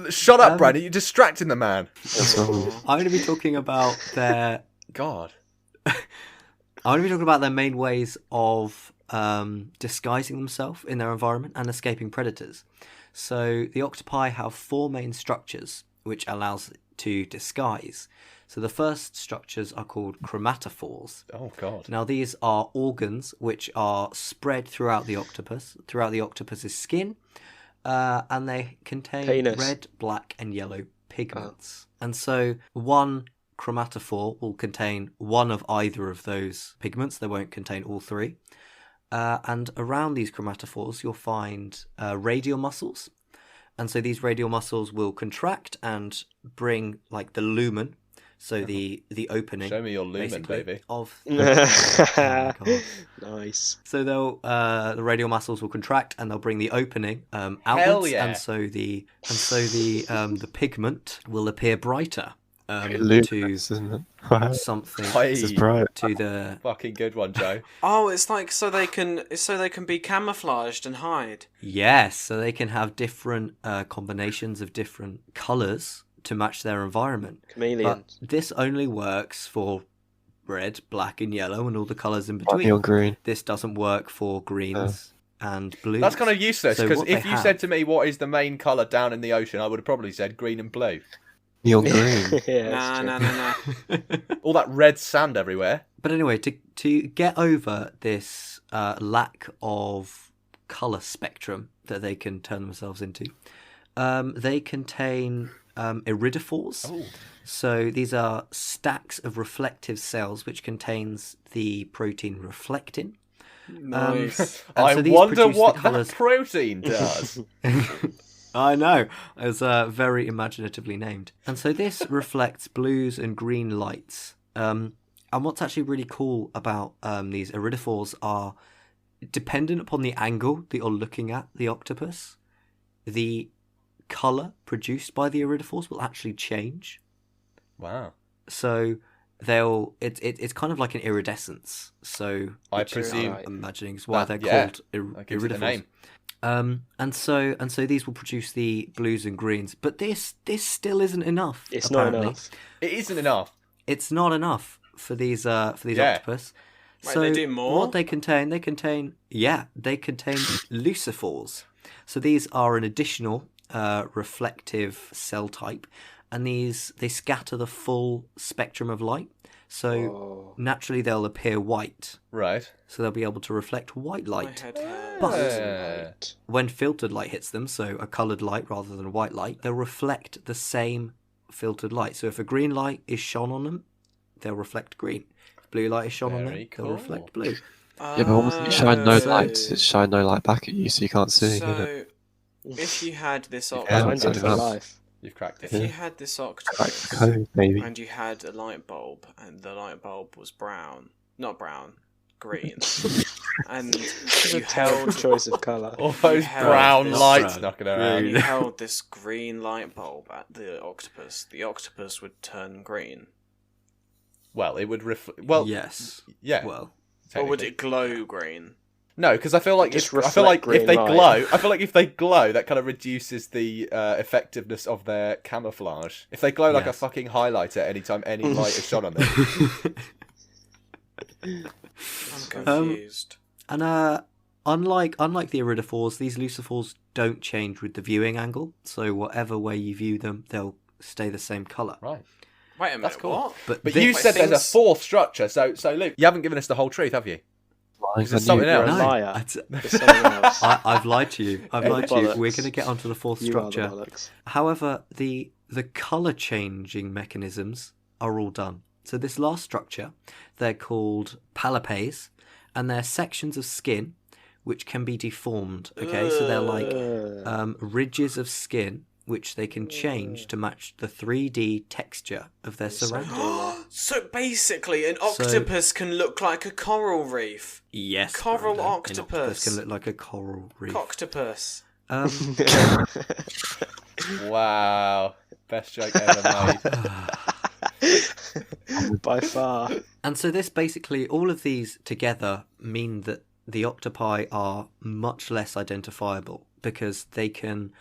Shut up, Brandon! You're distracting the man. What's wrong with you? I'm going to be talking about their. God. I'm going to be talking about their main ways of disguising themselves in their environment and escaping predators. So the octopi have 4 main structures which allows it to disguise. So the first structures are called chromatophores. Oh God. Now these are organs which are spread throughout the octopus's skin, and they contain Penis. red, black, and yellow pigments. And so one chromatophore will contain one of either of those pigments. They won't contain all 3. And around these chromatophores, you'll find radial muscles. And so these radial muscles will contract and bring like the lumen, so the opening. Show me your lumen, basically, baby. Of oh my God. Nice. So they'll the radial muscles will contract and they'll bring the opening outwards, Hell yeah. and so the pigment will appear brighter to Luminous, isn't it? Wow. something This is bright. to the Fucking good one, Joe. Oh, it's like so they can be camouflaged and hide. yes, so they can have different combinations of different colours to match their environment. Chameleons. But this only works for red, black, and yellow, and all the colours in between. Neon green. This doesn't work for greens and blues. That's kind of useless, So because what if they you have- said to me what is the main colour down in the ocean, I would have probably said green and blue. Neon green. Yeah, Nah, that's true. nah. All that red sand everywhere. But anyway, to get over this lack of colour spectrum that they can turn themselves into, they contain iridophores. Oh. So these are stacks of reflective cells which contains the protein reflectin. Nice. And I so these wonder produce the what colours- that protein does. I know. It was very imaginatively named. And so this reflects blues and green lights. And what's actually really cool about these iridophores are, dependent upon the angle that you're looking at the octopus, the colour produced by the iridophores will actually change. Wow. So it's kind of like an iridescence. So I which is, presume- I'm imagining is why they're yeah, called that gives it the iridophores. name. And so these will produce the blues and greens, but this still isn't enough. It's apparently. not enough. It isn't enough. It's not enough for these Yeah. octopus. Right, So they do more? what they contain lucifores. So these are an additional reflective cell type, and they scatter the full spectrum of light. So Oh. naturally they'll appear white. Right. So they'll be able to reflect white My light. head hurts. But Right. when filtered light hits them, so a coloured light rather than a white light, they'll reflect the same filtered light. So if a green light is shone on them, they'll reflect green. If blue light is shone on them, Very they'll cool. reflect blue. Yeah, but almost it shine no So- light. It shine no light back at you, so you can't see. So, innit? if you had this Yeah, octopus, Blinded for enough. life. You've cracked if it. you had this Crack octopus, the code, maybe. and you had a light bulb, and the light bulb was not brown, green, and It's a you terrible held choice of colour. All those held brown this- lights Brown. knocking and around. you held this green light bulb at the octopus would turn green. Well, it would Well, Yes. yeah. Well, Or would technically. it glow green? No, because I feel like Just I feel like reflect if they green glow, I feel like if they glow, that kind of reduces the effectiveness of their camouflage. If they glow like a Yes. fucking highlighter anytime any light is shone on them. I'm confused. and unlike the iridophores, these lucifores don't change with the viewing angle. So whatever way you view them, they'll stay the same colour. Right. Wait a minute, That's cool. what? But this- you said there's a things- fourth structure, so Luke, you haven't given us the whole truth, have you? Like, Is it something You're else? a No, liar. it's- There's something else. I've lied to you. I've lied to you. Bollocks. We're going to get onto the fourth You are the structure. bollocks. However, the colour changing mechanisms are all done. So this last structure, they're called palipes, and they're sections of skin which can be deformed. Okay, so they're like ridges of skin which they can change to match the 3D texture of their surroundings. So basically, an octopus can look like a coral reef. Yes, Coral Brandon, an octopus. can look like a coral reef. Octopus. Wow. Best joke ever made. By far. And so this basically, all of these together mean that the octopi are much less identifiable because they can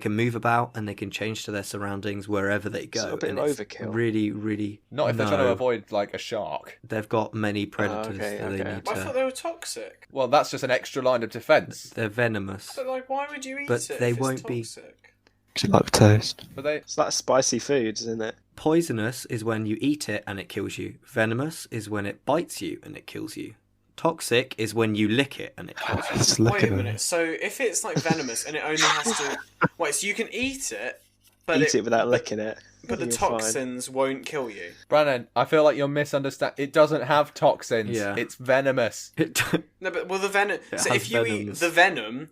move about and they can change to their surroundings wherever they go. It's a bit and of it's overkill. Really, really. Not if they're trying to no. avoid, like, a shark. They've got many predators okay, that they okay. need I thought to. they were toxic. Well, that's just an extra line of defence. They're venomous. So, like, why would you eat But it they if won't it's be- toxic? Do you like toast? But they... It's like spicy foods, isn't it? Poisonous is when you eat it and it kills you. Venomous is when it bites you and it kills you. Toxic is when you lick it and it kills you. Just Wait look a at minute. it. So if it's like venomous and it only has to wait, so you can eat it, but Eat it without licking it. but the You're fine. toxins won't kill you. Brandon, I feel like you're misunderstanding. It doesn't have toxins. Yeah. It's venomous. No, but well, the venom. It So has if you venoms. eat the venom,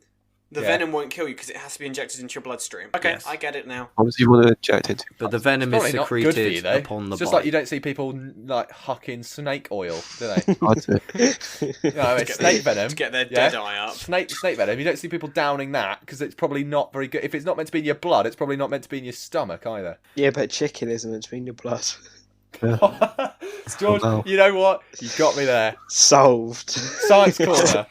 the Yeah. venom won't kill you because it has to be injected into your bloodstream. Okay, Yes. I get it now. What was you want to inject into? But the venom It's is probably not good for secreted you, though. upon the It's just bite. like you don't see people, like, hucking snake oil, do they? I do. No, it's snake venom. To get their yeah? dead eye up. Snake venom. You don't see people downing that because it's probably not very good. If it's not meant to be in your blood, it's probably not meant to be in your stomach either. Yeah, but chicken isn't meant to be in your blood. George, Oh, no. you know what? You got me there. Solved. Science corner.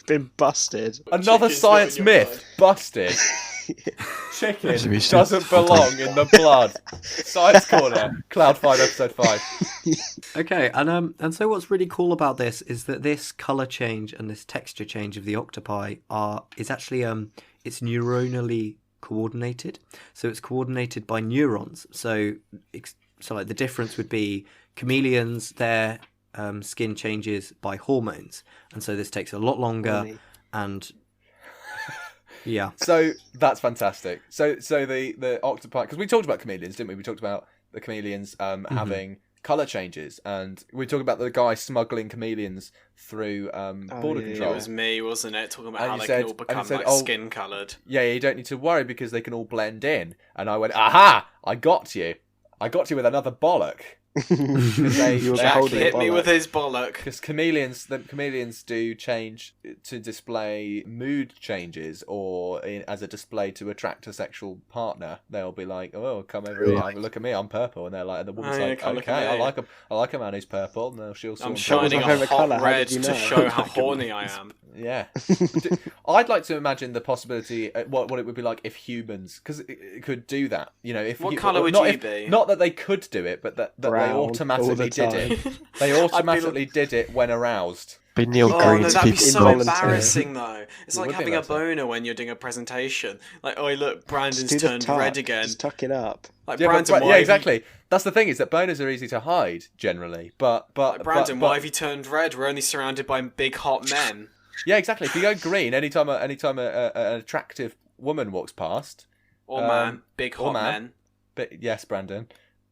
Been busted. Another Chicken's science not in your myth busted. Chicken Should we shift doesn't belong in the blood. Science corner. Cloud 5, episode 5. Okay, and so what's really cool about this is that this color change and this texture change of the octopi is actually it's neuronally coordinated. So it's coordinated by neurons. So like the difference would be chameleons, their skin changes by hormones, and so this takes a lot longer. Horny. And yeah, So that's fantastic. So the octopi, because we talked about chameleons, didn't we? We talked about the chameleons having color changes, and we talked about the guy smuggling chameleons through border yeah, control. It was me, wasn't it? Talking about And how you they said- can all and you become said, like oh, skin coloured. Yeah, you don't need to worry because they can all blend in. And I went, aha! I got you. I got you with another bollock. You were they Jack holding a hit me bollock. with his bollock. Because chameleons do change to display mood changes, or as a display to attract a sexual partner. They'll be like, "Oh, come over here, have a look at me, I'm purple," and they're like, and the woman's Oh, yeah, like, come look "Okay, at me." I like a man who's purple." And she'll I'm sort shining my a favourite hot colour, how red did you to know? show how horny I am. Yeah, I'd like to imagine the possibility what it would be like if humans, because it could do that. You know, if What you- colour would not you if- be? Not that they could do it, but that they Brown all automatically the did time. it. They automatically did it when aroused. Be Neil Oh Green no, to that'd be people. so involuntary. embarrassing though. It's It like would be having a embarrassing. boner when you're doing a presentation. Like, oh look, Just Brandon's do the turned tuck, red again. Just tuck it up. Like Yeah, Brandon, but, why yeah, have exactly. That's the thing, is that boners are easy to hide generally, but Like, Brandon, but, why have you turned red? We're only surrounded by big hot men. Yeah, exactly. If you go green, anytime an attractive woman walks past, Or man, big or hot man. men. but yes, Brandon,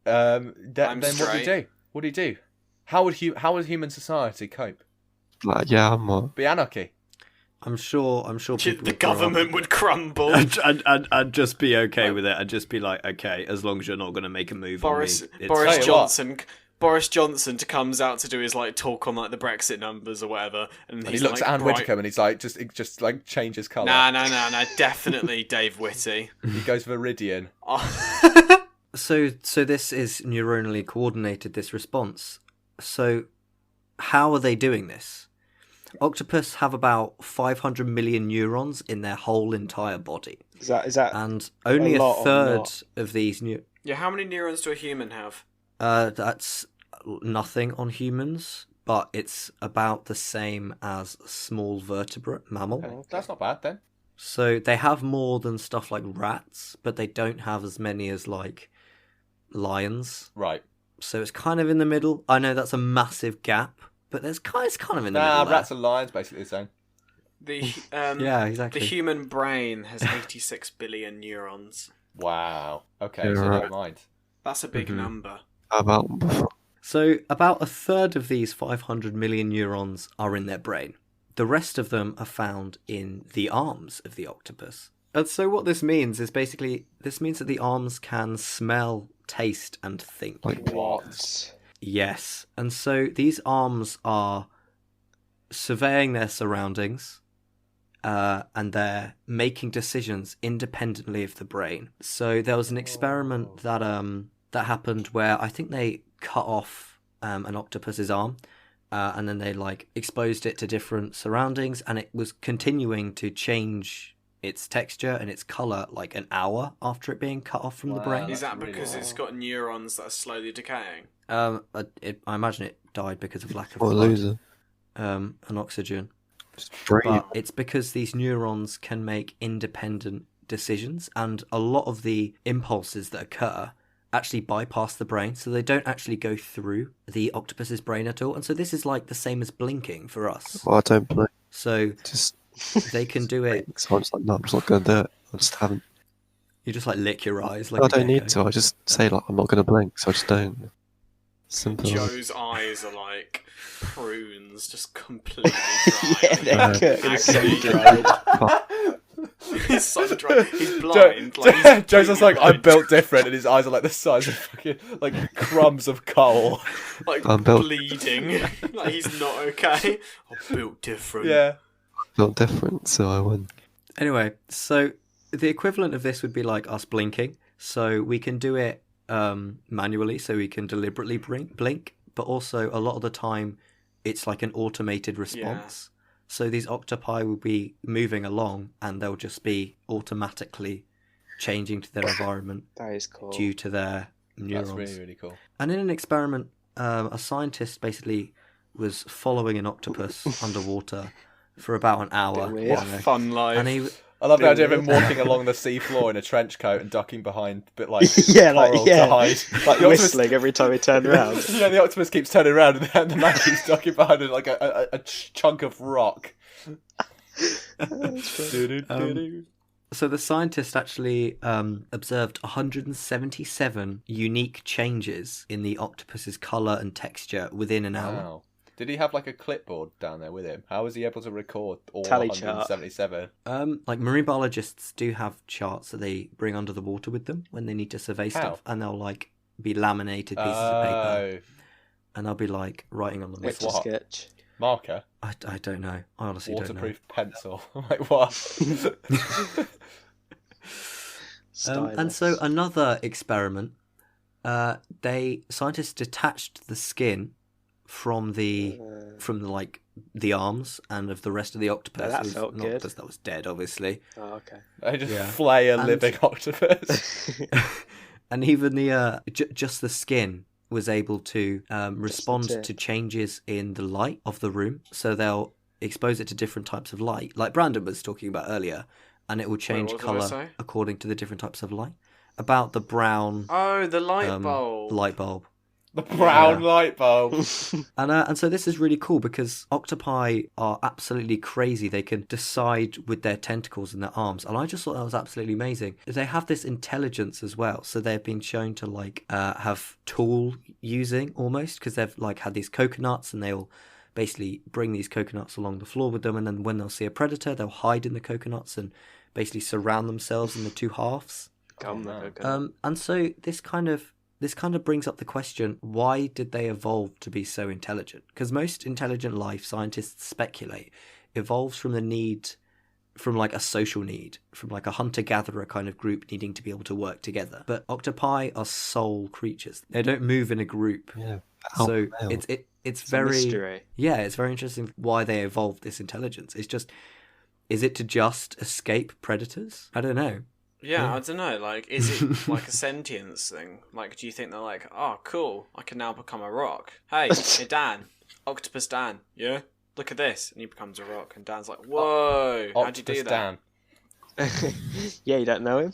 I'm then what do you straight. do? What do you do? How would human society cope? Like, yeah, I'm what? Be anarchy. I'm sure people The would grow up government would crumble. and just be okay with it, and just be like, okay, as long as you're not going to make a move Boris on me. Boris Tell you Johnson. Boris Johnson comes out to do his like talk on like the Brexit numbers or whatever, and And he looks like, at Anne bright- Widdecombe and he's like, just like changes colour. Nah, definitely Dave Whitty. He goes Viridian. So this is neuronally coordinated, this response. So how are they doing this? Octopus have about 500 million neurons in their whole entire body, Is that and only lot a or third not? of these Yeah, how many neurons do a human have? that's nothing on humans, but it's about the same as a small vertebrate mammal. Okay. That's not bad then. So they have more than stuff like rats, but they don't have as many as like lions. Right. So it's kind of in the middle. I know that's a massive gap, but it's kind of in the middle. Rats and lions, basically the same. Yeah, exactly. The human brain has 86 billion neurons. Wow. Okay, Yeah, so right. never mind. That's a big number. How about So about a third of these 500 million neurons are in their brain. The rest of them are found in the arms of the octopus. And so what this means is basically, this means that the arms can smell, taste, and think. like What? Yes. And so these arms are surveying their surroundings, and they're making decisions independently of the brain. So there was an experiment that happened where I think they cut off an octopus's arm, and then they like exposed it to different surroundings, and it was continuing to change its texture and its color like an hour after it being cut off from the Wow. brain. Is that really because cool. it's got neurons that are slowly decaying? I imagine it died because of lack of what a blood, loser. and oxygen. Just breathe. But it's because these neurons can make independent decisions, and a lot of the impulses that occur actually bypass the brain, so they don't actually go through the octopus's brain at all. And so this is like the same as blinking for us. Well, I don't blink. So Just they can do it. so I'm just like, no, I'm just not going to do it. I just haven't. You just like lick your eyes. Like I a don't need gecko. to. I just say like I'm not going to blink, so I just don't. Simple. Joe's eyes are like prunes, just completely dry. Yeah, they're Yeah. good. It's so Actually, dried. He's so dry. He's blind. like, he's Joe's just like, completely I'm built different, and his eyes are like the size of fucking like crumbs of coal. like I'm built- bleeding. Like he's not okay. I'm built different. Yeah. Felt different, so I went. Anyway, so the equivalent of this would be like us blinking. So we can do it manually, so we can deliberately blink, but also a lot of the time it's like an automated response. So these octopi will be moving along and they'll just be automatically changing to their environment That is cool. due to their neurons. That's really, really cool. And in an experiment, a scientist basically was following an octopus underwater for about an hour. Bit weird. What a fun life. And he, I love the idea of him walking along the seafloor in a trench coat and ducking behind, but like Yeah, like- coral yeah. to hide. Like The octopus- whistling every time he turned around. Yeah, the octopus keeps turning around, and then the man keeps ducking behind it like a chunk of rock. So the scientist actually observed 177 unique changes in the octopus's colour and texture within an hour. Wow. Did he have like a clipboard down there with him? How was he able to record all Tally chart. 177? Like marine biologists do have charts that they bring under the water with them when they need to survey stuff, and they'll like be laminated pieces of paper, and they'll be like writing on them. With Etch a what? sketch. Marker? I don't know. I honestly Waterproof pencil? Like what? don't know. And so another experiment, scientists detached the skin from the like the arms and of the rest of the octopus. that It was felt an good. octopus that was dead, obviously. Oh, okay. They just Yeah. flay a And- living octopus. And even the just the skin was able to respond tip. to changes in the light of the room. So they'll expose it to different types of light, like Brandon was talking about earlier, and it will change what did I colour say? according to the different types of light. About the brown Oh, the light bulb. light bulb. The brown light bulb. And so this is really cool because octopi are absolutely crazy. They can decide with their tentacles and their arms, and I just thought that was absolutely amazing. They have this intelligence as well, so they've been shown to like have tool using almost, because they've like had these coconuts and they'll basically bring these coconuts along the floor with them, and then when they'll see a predator, they'll hide in the coconuts and basically surround themselves in the two halves. Gum no. the coconut. And so this kind of brings up the question, why did they evolve to be so intelligent? Because most intelligent life, scientists speculate, evolves from the need, from like a social need, from like a hunter-gatherer kind of group needing to be able to work together. But octopi are sole creatures. They don't move in a group. Yeah. So Alpha male. it's It's a very... mystery. Yeah, it's very interesting why they evolved this intelligence. It's just... Is it to just escape predators? I don't know. Yeah, I don't know. Like, is it like a sentience thing? Like, do you think they're like, oh, cool, I can now become a rock? Hey, hey, Dan, Octopus Dan, yeah? Look at this. And he becomes a rock. And Dan's like, whoa, how'd you do Octopus that? Dan. Yeah, you don't know him?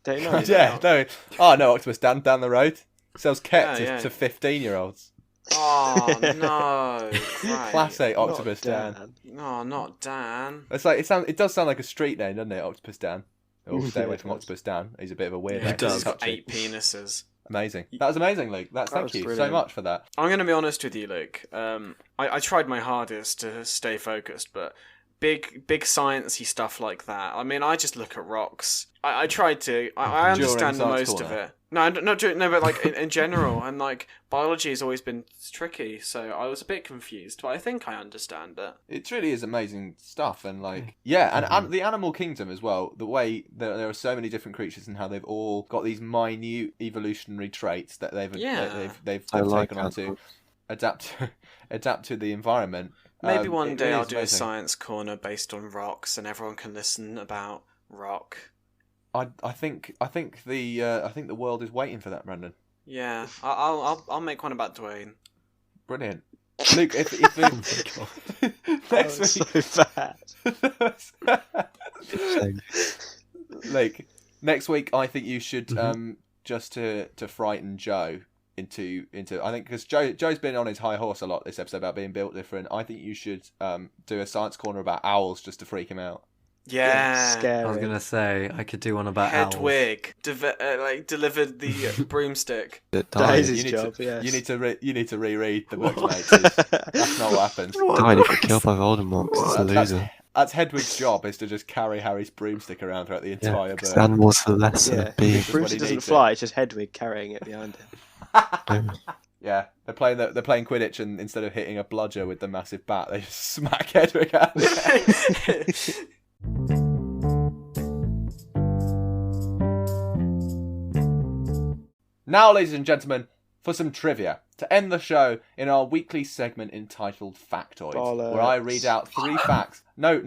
Don't know him? Yeah, no. Oh, no, Octopus Dan down the road. Sells ket Yeah, yeah. to 15-year-olds. Oh no! Great. Class A Not Octopus Dan. No, not Dan. It's like it does sound like a street name, doesn't it? Octopus Dan. Oh, stay Yeah, away it from does. Octopus Dan. He's a bit of a weirdo. Yeah, It does. He's got Touchy. 8 penises. Amazing. That was amazing, Luke. That Thank was you so brilliant. much for that. I'm going to be honest with you, Luke. I tried my hardest to stay focused, but big sciencey stuff like that. I mean, I just look at rocks. I tried to. I understand the Science most of Corner. it. No, but like in general, and like biology has always been tricky, so I was a bit confused. But I think I understand it. It really is amazing stuff, and like and the animal kingdom as well. The way that there are so many different creatures and how they've all got these minute evolutionary traits that they've like taken on to animals. adapt to the environment. Maybe It one day really I'll is do a amazing. science corner based on rocks, and everyone can listen about rock. I think the world is waiting for that, Brandon. Yeah, I'll make one about Dwayne. Brilliant. Luke, if That was so bad. Luke, next week I think you should Mhm. just to frighten Joe into I think because Joe's been on his high horse a lot this episode about being built different. I think you should do a science corner about owls just to freak him out. Yeah. Scary. I was gonna say I could do one about owls. Hedwig delivered the broomstick. It That died. is his You need job, to yes. you need to reread the book, mate. 'Cause that's not what happens. Died. He got killed by Voldemort. 'Cause it's a That's- loser. That's Hedwig's job, is to just carry Harry's broomstick around throughout the Yeah, entire because book. animals are less than Yeah. a bee. Just what he Broomstick doesn't needs fly, it's just Hedwig carrying it behind him. Yeah, they're playing Quidditch, and instead of hitting a bludger with the massive bat, they just smack Hedwig out. of the air. Now, ladies and gentlemen, for some trivia to end the show in our weekly segment entitled Factoids, where I Bollocks. read out 3 facts. No. The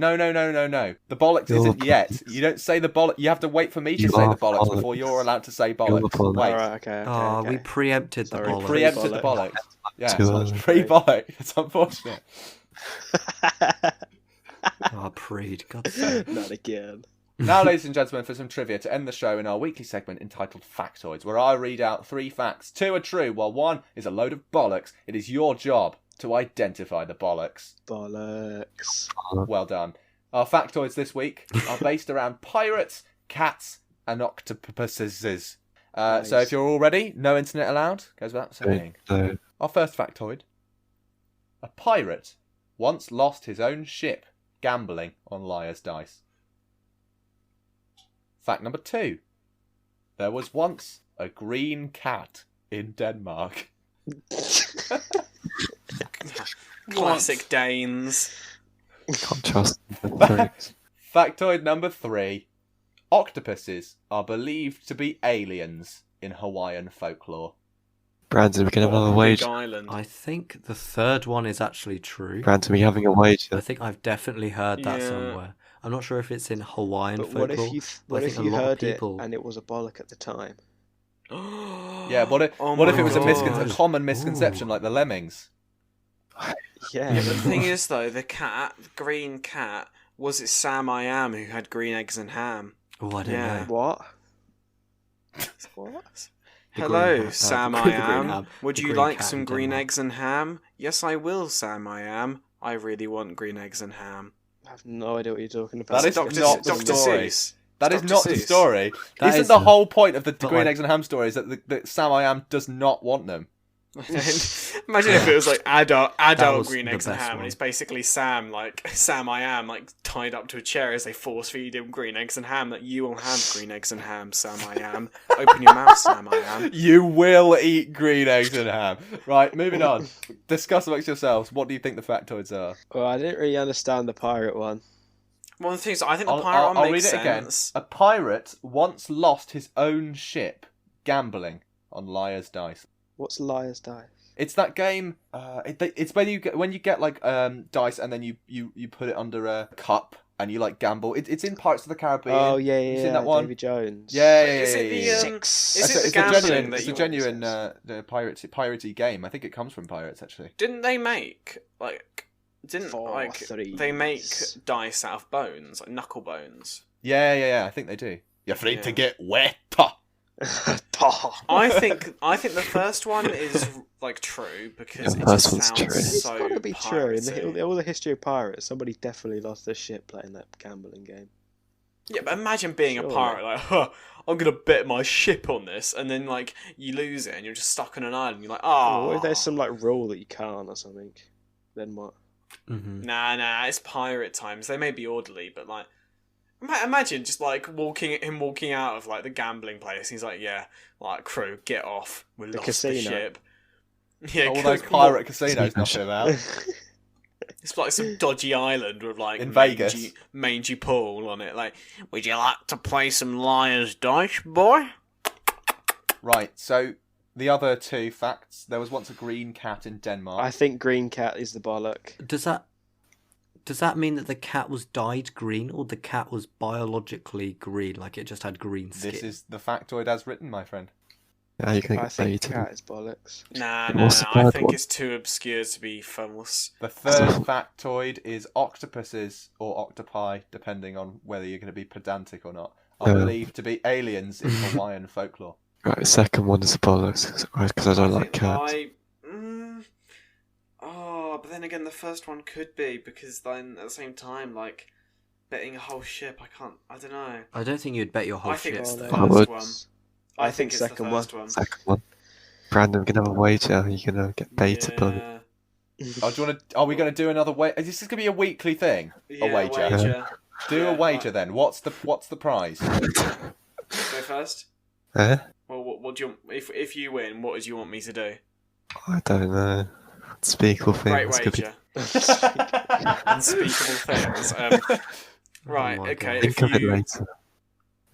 bollocks You're isn't the yet. bollocks. You don't say the bollocks. You have to wait for me to You say are the bollocks bollocks. before you're allowed to say You're bollocks. the bollocks. Wait, Alright, okay. Oh, okay. we preempted the Sorry, bollocks. preempted the Bollocks. bollocks. Yeah, Too early. pre-bollock. It's unfortunate. Oh, Preed. God's sake. Not again. Now, ladies and gentlemen, for some trivia to end the show in our weekly segment entitled Factoids, where I read out 3 facts. 2 are true, while 1 is a load of bollocks. It is your job to identify the bollocks. Bollocks. Well done. Our factoids this week are based around pirates, cats, and octopuses. So Nice. if you're all ready, no internet allowed. Goes without saying. So, Our first factoid. A pirate once lost his own ship gambling on liar's dice. Fact number 2. There was once a green cat in Denmark. Classic Danes. can't trust them. Factoid number 3. Octopuses are believed to be aliens in Hawaiian folklore. Brandon, we can have another Big wager. Island. I think the third one is actually true. Brandon, we having a I wager. think I've definitely heard that Yeah. somewhere. I'm not sure if it's in Hawaiian But folklore. what if you but I what if think you a lot of heard people... it and it was a bollock at the time? Yeah, what if, Oh what if my it was a God. common misconception Ooh. like the lemmings? Yeah. Yeah, but the thing is, though, the green cat, was it Sam I Am who had green eggs and ham? Oh, I don't Yeah. know. What? What? The Hello, green ha- Sam the I green Am. ham. Would The you green like cat some in green Denmark. eggs and ham? Yes, I will, Sam I Am. I really want green eggs and ham. I have no idea what you're talking about. That is Dr. not the Dr. story. Seuss. That is Dr. not the Seuss. story. That Isn't is the the- whole point of the but green like- eggs and ham story is that Sam I Am does not want them? Imagine if it was like adult was green the eggs and best ham, one. and it's basically Sam I Am, like tied up to a chair as they force feed him green eggs and ham. That you will have green eggs and ham, Sam I Am. Open your mouth, Sam I Am. You will eat green eggs and ham. Right, moving on. Discuss amongst yourselves. What do you think the factoids are? Well, I didn't really understand the pirate one. One of the things I think the I'll- pirate one I'll makes read it again. sense. A pirate once lost his own ship gambling on liar's dice. What's liar's dice? It's that game. It's when you get like dice and then you put it under a cup and you like gamble. It's in Pirates of the Caribbean. Oh yeah, You yeah, seen yeah. that one? Davy Jones. Yeah, yeah, Is yeah, it the, yeah, yeah. Six. is it the It's gambling that it's a you- genuine piratey game. I think it comes from Pirates actually. Didn't they make Didn't Four like threes. they make dice out of bones, like knuckle bones? Yeah. I think they do. You're afraid to Yeah. get wet. I think the first one is like true because Yeah, it the just first one's sounds true. It's so got to be true. In piratey. all the history of pirates, somebody definitely lost their shit playing that gambling game. Yeah, but imagine being Surely. a pirate like, I'm gonna bet my ship on this, and then like you lose it and you're just stuck on an island. You're like, Oh, what oh, if there's some like rule that you can't or something? Then what? Hmm. nah, it's pirate times. They may be orderly, but like, imagine just like walking out of like the gambling place. He's like, yeah, like crew, get off. We lost the casino. ship. Yeah, All those cool. pirate casinos knocking about. It's like some dodgy island with like In Vegas. mangy pool on it. Like, would you like to play some liar's dice, boy? Right, so the other two facts. There was once a green cat in Denmark. I think green cat is the bollock. Does that mean that the cat was dyed green, or the cat was biologically green, like it just had green skin? This is the factoid as written, my friend. Yeah, you can I get think baited. cat is bollocks. Nah, What's the I third think one? it's too obscure to be famous. The third factoid is octopuses or octopi, depending on whether you're going to be pedantic or not, are believed to be aliens in Hawaiian folklore. Right, the second one is the bollocks, because I don't like cats. But then again, the first one could be, because then at the same time, like, betting a whole ship, I don't know. I don't think you'd bet your whole I think ship. it's the I first would. one. I I think it's second the first one. Second one. Brandon, we can have a wager. You're going to get baited by Yeah, Oh, do you want to? Are we going to do another way? Is this going to be a weekly thing? Yeah, wager. Do Yeah, a wager then. What's the prize? Go first. Eh? Well, what do you? If you win, what do you want me to do? I don't know. Unspeakable Great things. Could be... wager. Unspeakable things. Right. Oh my Okay. God. Think of it later.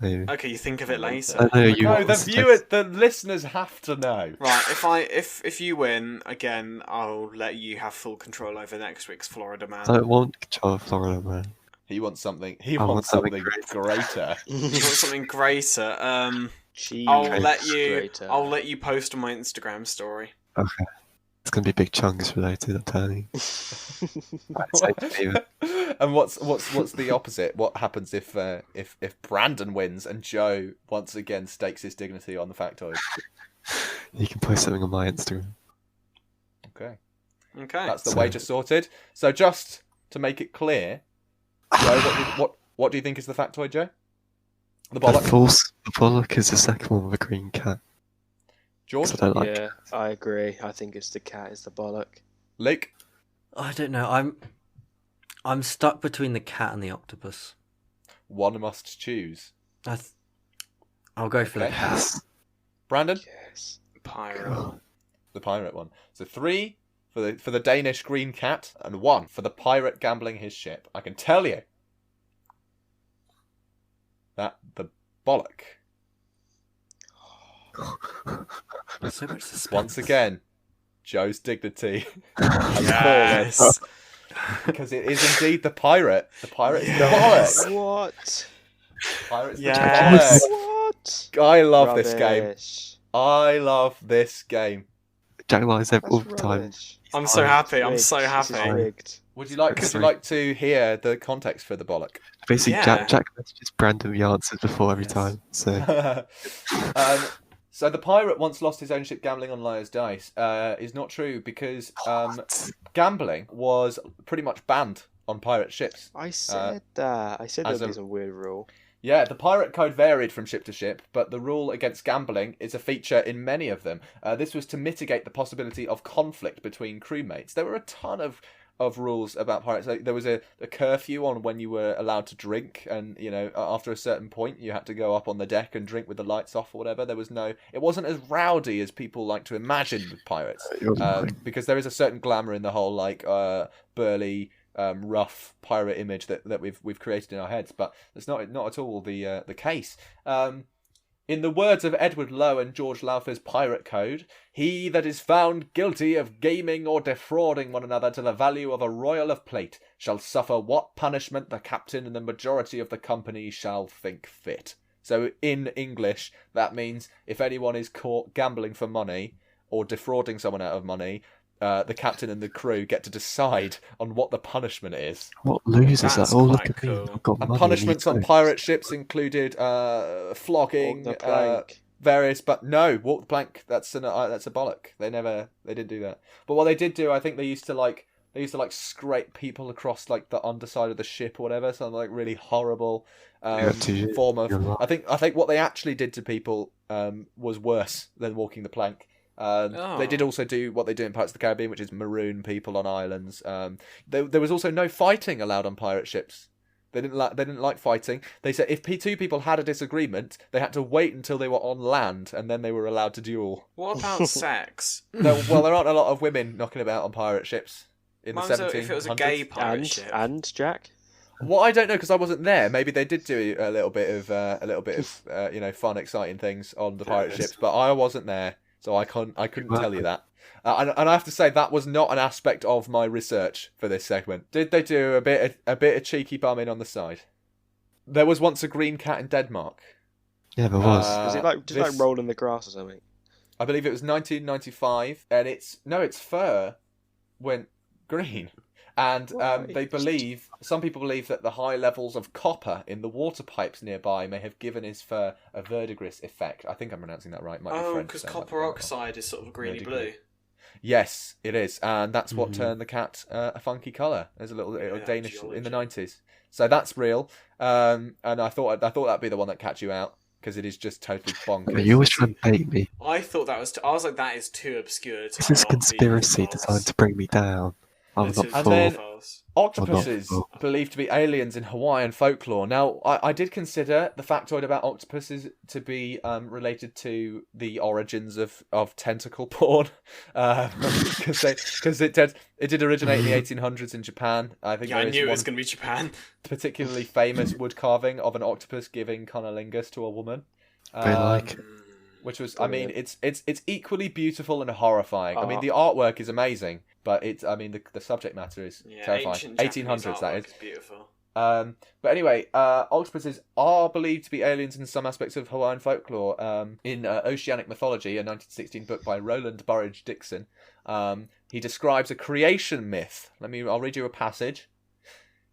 Maybe. Okay, you think of it later. I know you No, want the us to viewers, the listeners have to know. Right. If you win again, I'll let you have full control over next week's Florida Man. I don't want control of Florida, man. He wants something. I want something greater. You want something greater? Cheese I'll let you post on my Instagram story. Okay. It's going to be big chunks related, I'm telling you. Right, say David. And what's the opposite? What happens if Brandon wins and Joe once again stakes his dignity on the factoid? You can post something on my Instagram. Okay, Okay. that's the So- wager sorted. So just to make it clear, Joe, what do you think is the factoid, Joe? The The bollock. bollock is the second one with a green cat. George, 'Cause I don't like Yeah, I agree. I think it's the cat is the bollock. Luke. I don't know. I'm stuck between the cat and the octopus. One must choose. I'll go for the Okay. cat. Brandon, Yes. Pirate. the pirate one. So 3 for the Danish green cat and 1 for the pirate gambling his ship. I can tell you that the bollock So much suspense. once again Joe's dignity Yes. because it is indeed the pirate. The pirate is the Yes. bollock. What? Pirate's the Yes. bollock. What? I love this game. Rubbish. I love this game. Jack lies That's all the time. rubbish. I'm so happy. I'm Rigged. so This is happy. rigged. Would you like to hear the context for the bollock? Basically, Yeah. Jack messages Brandon the answers before every time. So So the pirate once lost his ownership gambling on liar's dice is not true because gambling was pretty much banned on pirate ships. I said that. I said as there a- was a weird rule. Yeah, the pirate code varied from ship to ship, but the rule against gambling is a feature in many of them. This was to mitigate the possibility of conflict between crewmates. There were a ton of rules about pirates. Like, there was a curfew on when you were allowed to drink, and after a certain point you had to go up on the deck and drink with the lights off or whatever. It wasn't as rowdy as people like to imagine with pirates, because there is a certain glamour in the whole burly, rough pirate image that we've created in our heads, but that's not at all the case. In the words of Edward Lowe and George Lowther's Pirate Code, he that is found guilty of gaming or defrauding one another to the value of a royal of plate shall suffer what punishment the captain and the majority of the company shall think fit. So in English, that means if anyone is caught gambling for money or defrauding someone out of money, the captain and the crew get to decide on what the punishment is. what losers? That's That all look quite at me. cool. I've got And money, punishments you on don't. pirate ships included flogging, The plank. various, but no, walk the plank. That's a bollock. They didn't do that. But what they did do, I think they used to scrape people across like the underside of the ship or whatever. Something like really horrible form of. I think what they actually did to people was worse than walking the plank. They did also do what they do in Pirates of the Caribbean, which is maroon people on islands. There was also no fighting allowed on pirate ships. They didn't like fighting. They said if two people had a disagreement, they had to wait until they were on land, and then they were allowed to duel. What about sex? No, well, there aren't a lot of women knocking about on pirate ships in the 1700s. If it was a gay pirate ship. And Jack? Well, I don't know because I wasn't there. Maybe they did do a little bit of fun, exciting things on the pirate ships, but I wasn't there, so I couldn't tell you that. And I have to say that was not an aspect of my research for this segment. Did they do a bit of cheeky bumming on the side? There was once a green cat in Denmark. Yeah, there was. Was it like roll in the grass or something? I believe it was 1995, and its fur went green. And some people believe that the high levels of copper in the water pipes nearby may have given his fur a verdigris effect. I think I'm pronouncing that right. Because copper oxide is sort of greeny blue. Yes, it is, and that's what turned the cat a funky colour. There's a little Danish geology. in the 90s, so that's real. And I thought that'd be the one that catch you out because it is just totally bonkers. You always try and bait me. I thought that was. I was like, that is too obscure. This is conspiracy designed to bring me down. I'm not And then octopuses believed to be aliens in Hawaiian folklore. Now, I did consider the factoid about octopuses to be related to the origins of tentacle porn, because it did originate in the 1800s in Japan. I think I knew it was going to be Japan. Particularly famous wood carving of an octopus giving cunnilingus to a woman. Which was, I mean, it's equally beautiful and horrifying. I mean, the artwork is amazing, but the subject matter is terrifying. 1800s, that is. Beautiful. But anyway, octopuses are believed to be aliens in some aspects of Hawaiian folklore. In Oceanic Mythology, a 1916 book by Roland Burridge Dixon, he describes a creation myth. I'll read you a passage.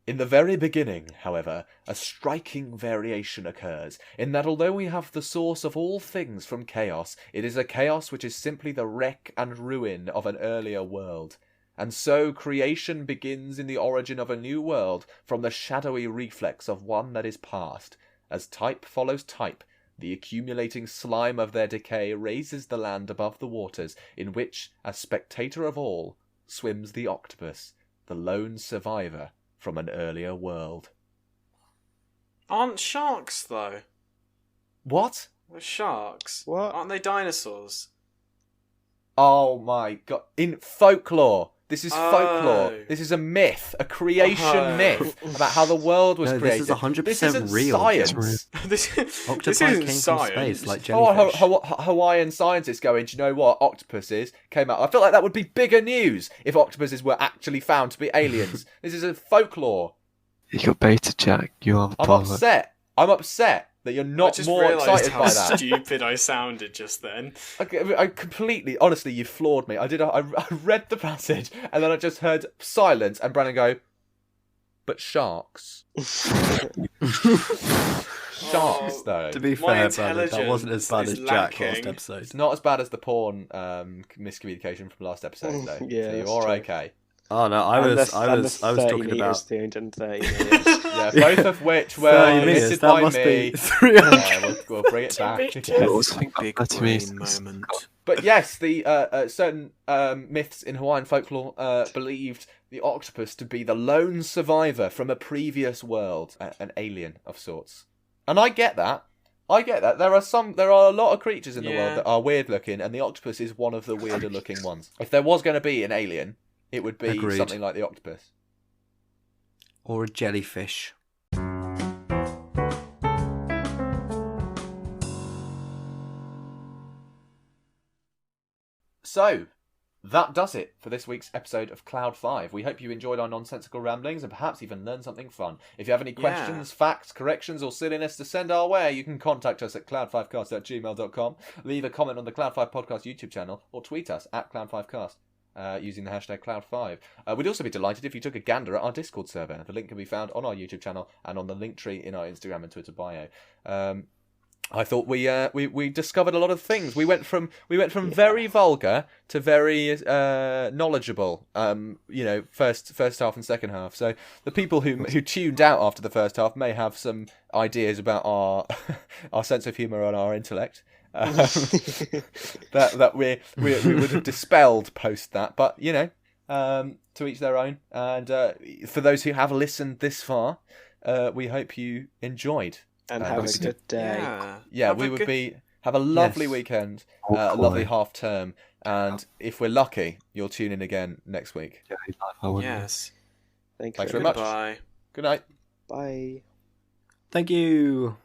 In the very beginning, however, a striking variation occurs, in that although we have the source of all things from chaos, it is a chaos which is simply the wreck and ruin of an earlier world. And so creation begins in the origin of a new world from the shadowy reflex of one that is past. As type follows type, the accumulating slime of their decay raises the land above the waters, in which, as spectator of all, swims the octopus, the lone survivor from an earlier world. Aren't sharks, though? What? They're sharks. What? Aren't they dinosaurs? Oh my god. In folklore. This is folklore. Oh. This is a myth. A creation myth about how the world was created. This is 100% This isn't real. science. this Octopi isn't came science. from space, like jellyfish. Hawaiian scientists going, do you know what? Octopuses came out. I feel like that would be bigger news if octopuses were actually found to be aliens. This is a folklore. You got beta, Jack. You are the I'm pilot. I'm upset that you're not more excited how by that. stupid I sounded just then. I completely, honestly, you floored me. I read the passage and then I just heard silence and Brandon go, but sharks. Sharks, though. To be fair, Brandon, that wasn't as bad as Jack last episode. It's not as bad as the porn miscommunication from last episode, though. Yeah, so you're true. okay. Oh no, I was talking about 330 meters. Yeah, both of which were 30 meters. emitted That by must me. be 300. Yeah, we'll bring it back. It was something Big like 30 brain meters. moment. But yes, the certain myths in Hawaiian folklore believed the octopus to be the lone survivor from a previous world, an alien of sorts. And I get that. There are a lot of creatures in the world that are weird looking, and the octopus is one of the weirder looking ones. If there was going to be an alien, it would be Agreed. something like the octopus. Or a jellyfish. So, that does it for this week's episode of Cloud 5. We hope you enjoyed our nonsensical ramblings and perhaps even learned something fun. If you have any questions, facts, corrections, or silliness to send our way, you can contact us at cloud5cast@gmail.com, leave a comment on the Cloud 5 Podcast YouTube channel, or tweet us at Cloud5Cast. Using the hashtag Cloud5. We'd also be delighted if you took a gander at our Discord server. The link can be found on our YouTube channel and on the link tree in our Instagram and Twitter bio. I thought we discovered a lot of things. We went from very vulgar to very knowledgeable. First half and second half. So the people who tuned out after the first half may have some ideas about our our sense of humour and our intellect. That we would have dispelled post that, but to each their own. And for those who have listened this far, we hope you enjoyed. And have a good day. Yeah, have a lovely weekend, a lovely half term, and if we're lucky, you'll tune in again next week. Yes. Thanks very much. Bye. Good night. Bye. Thank you.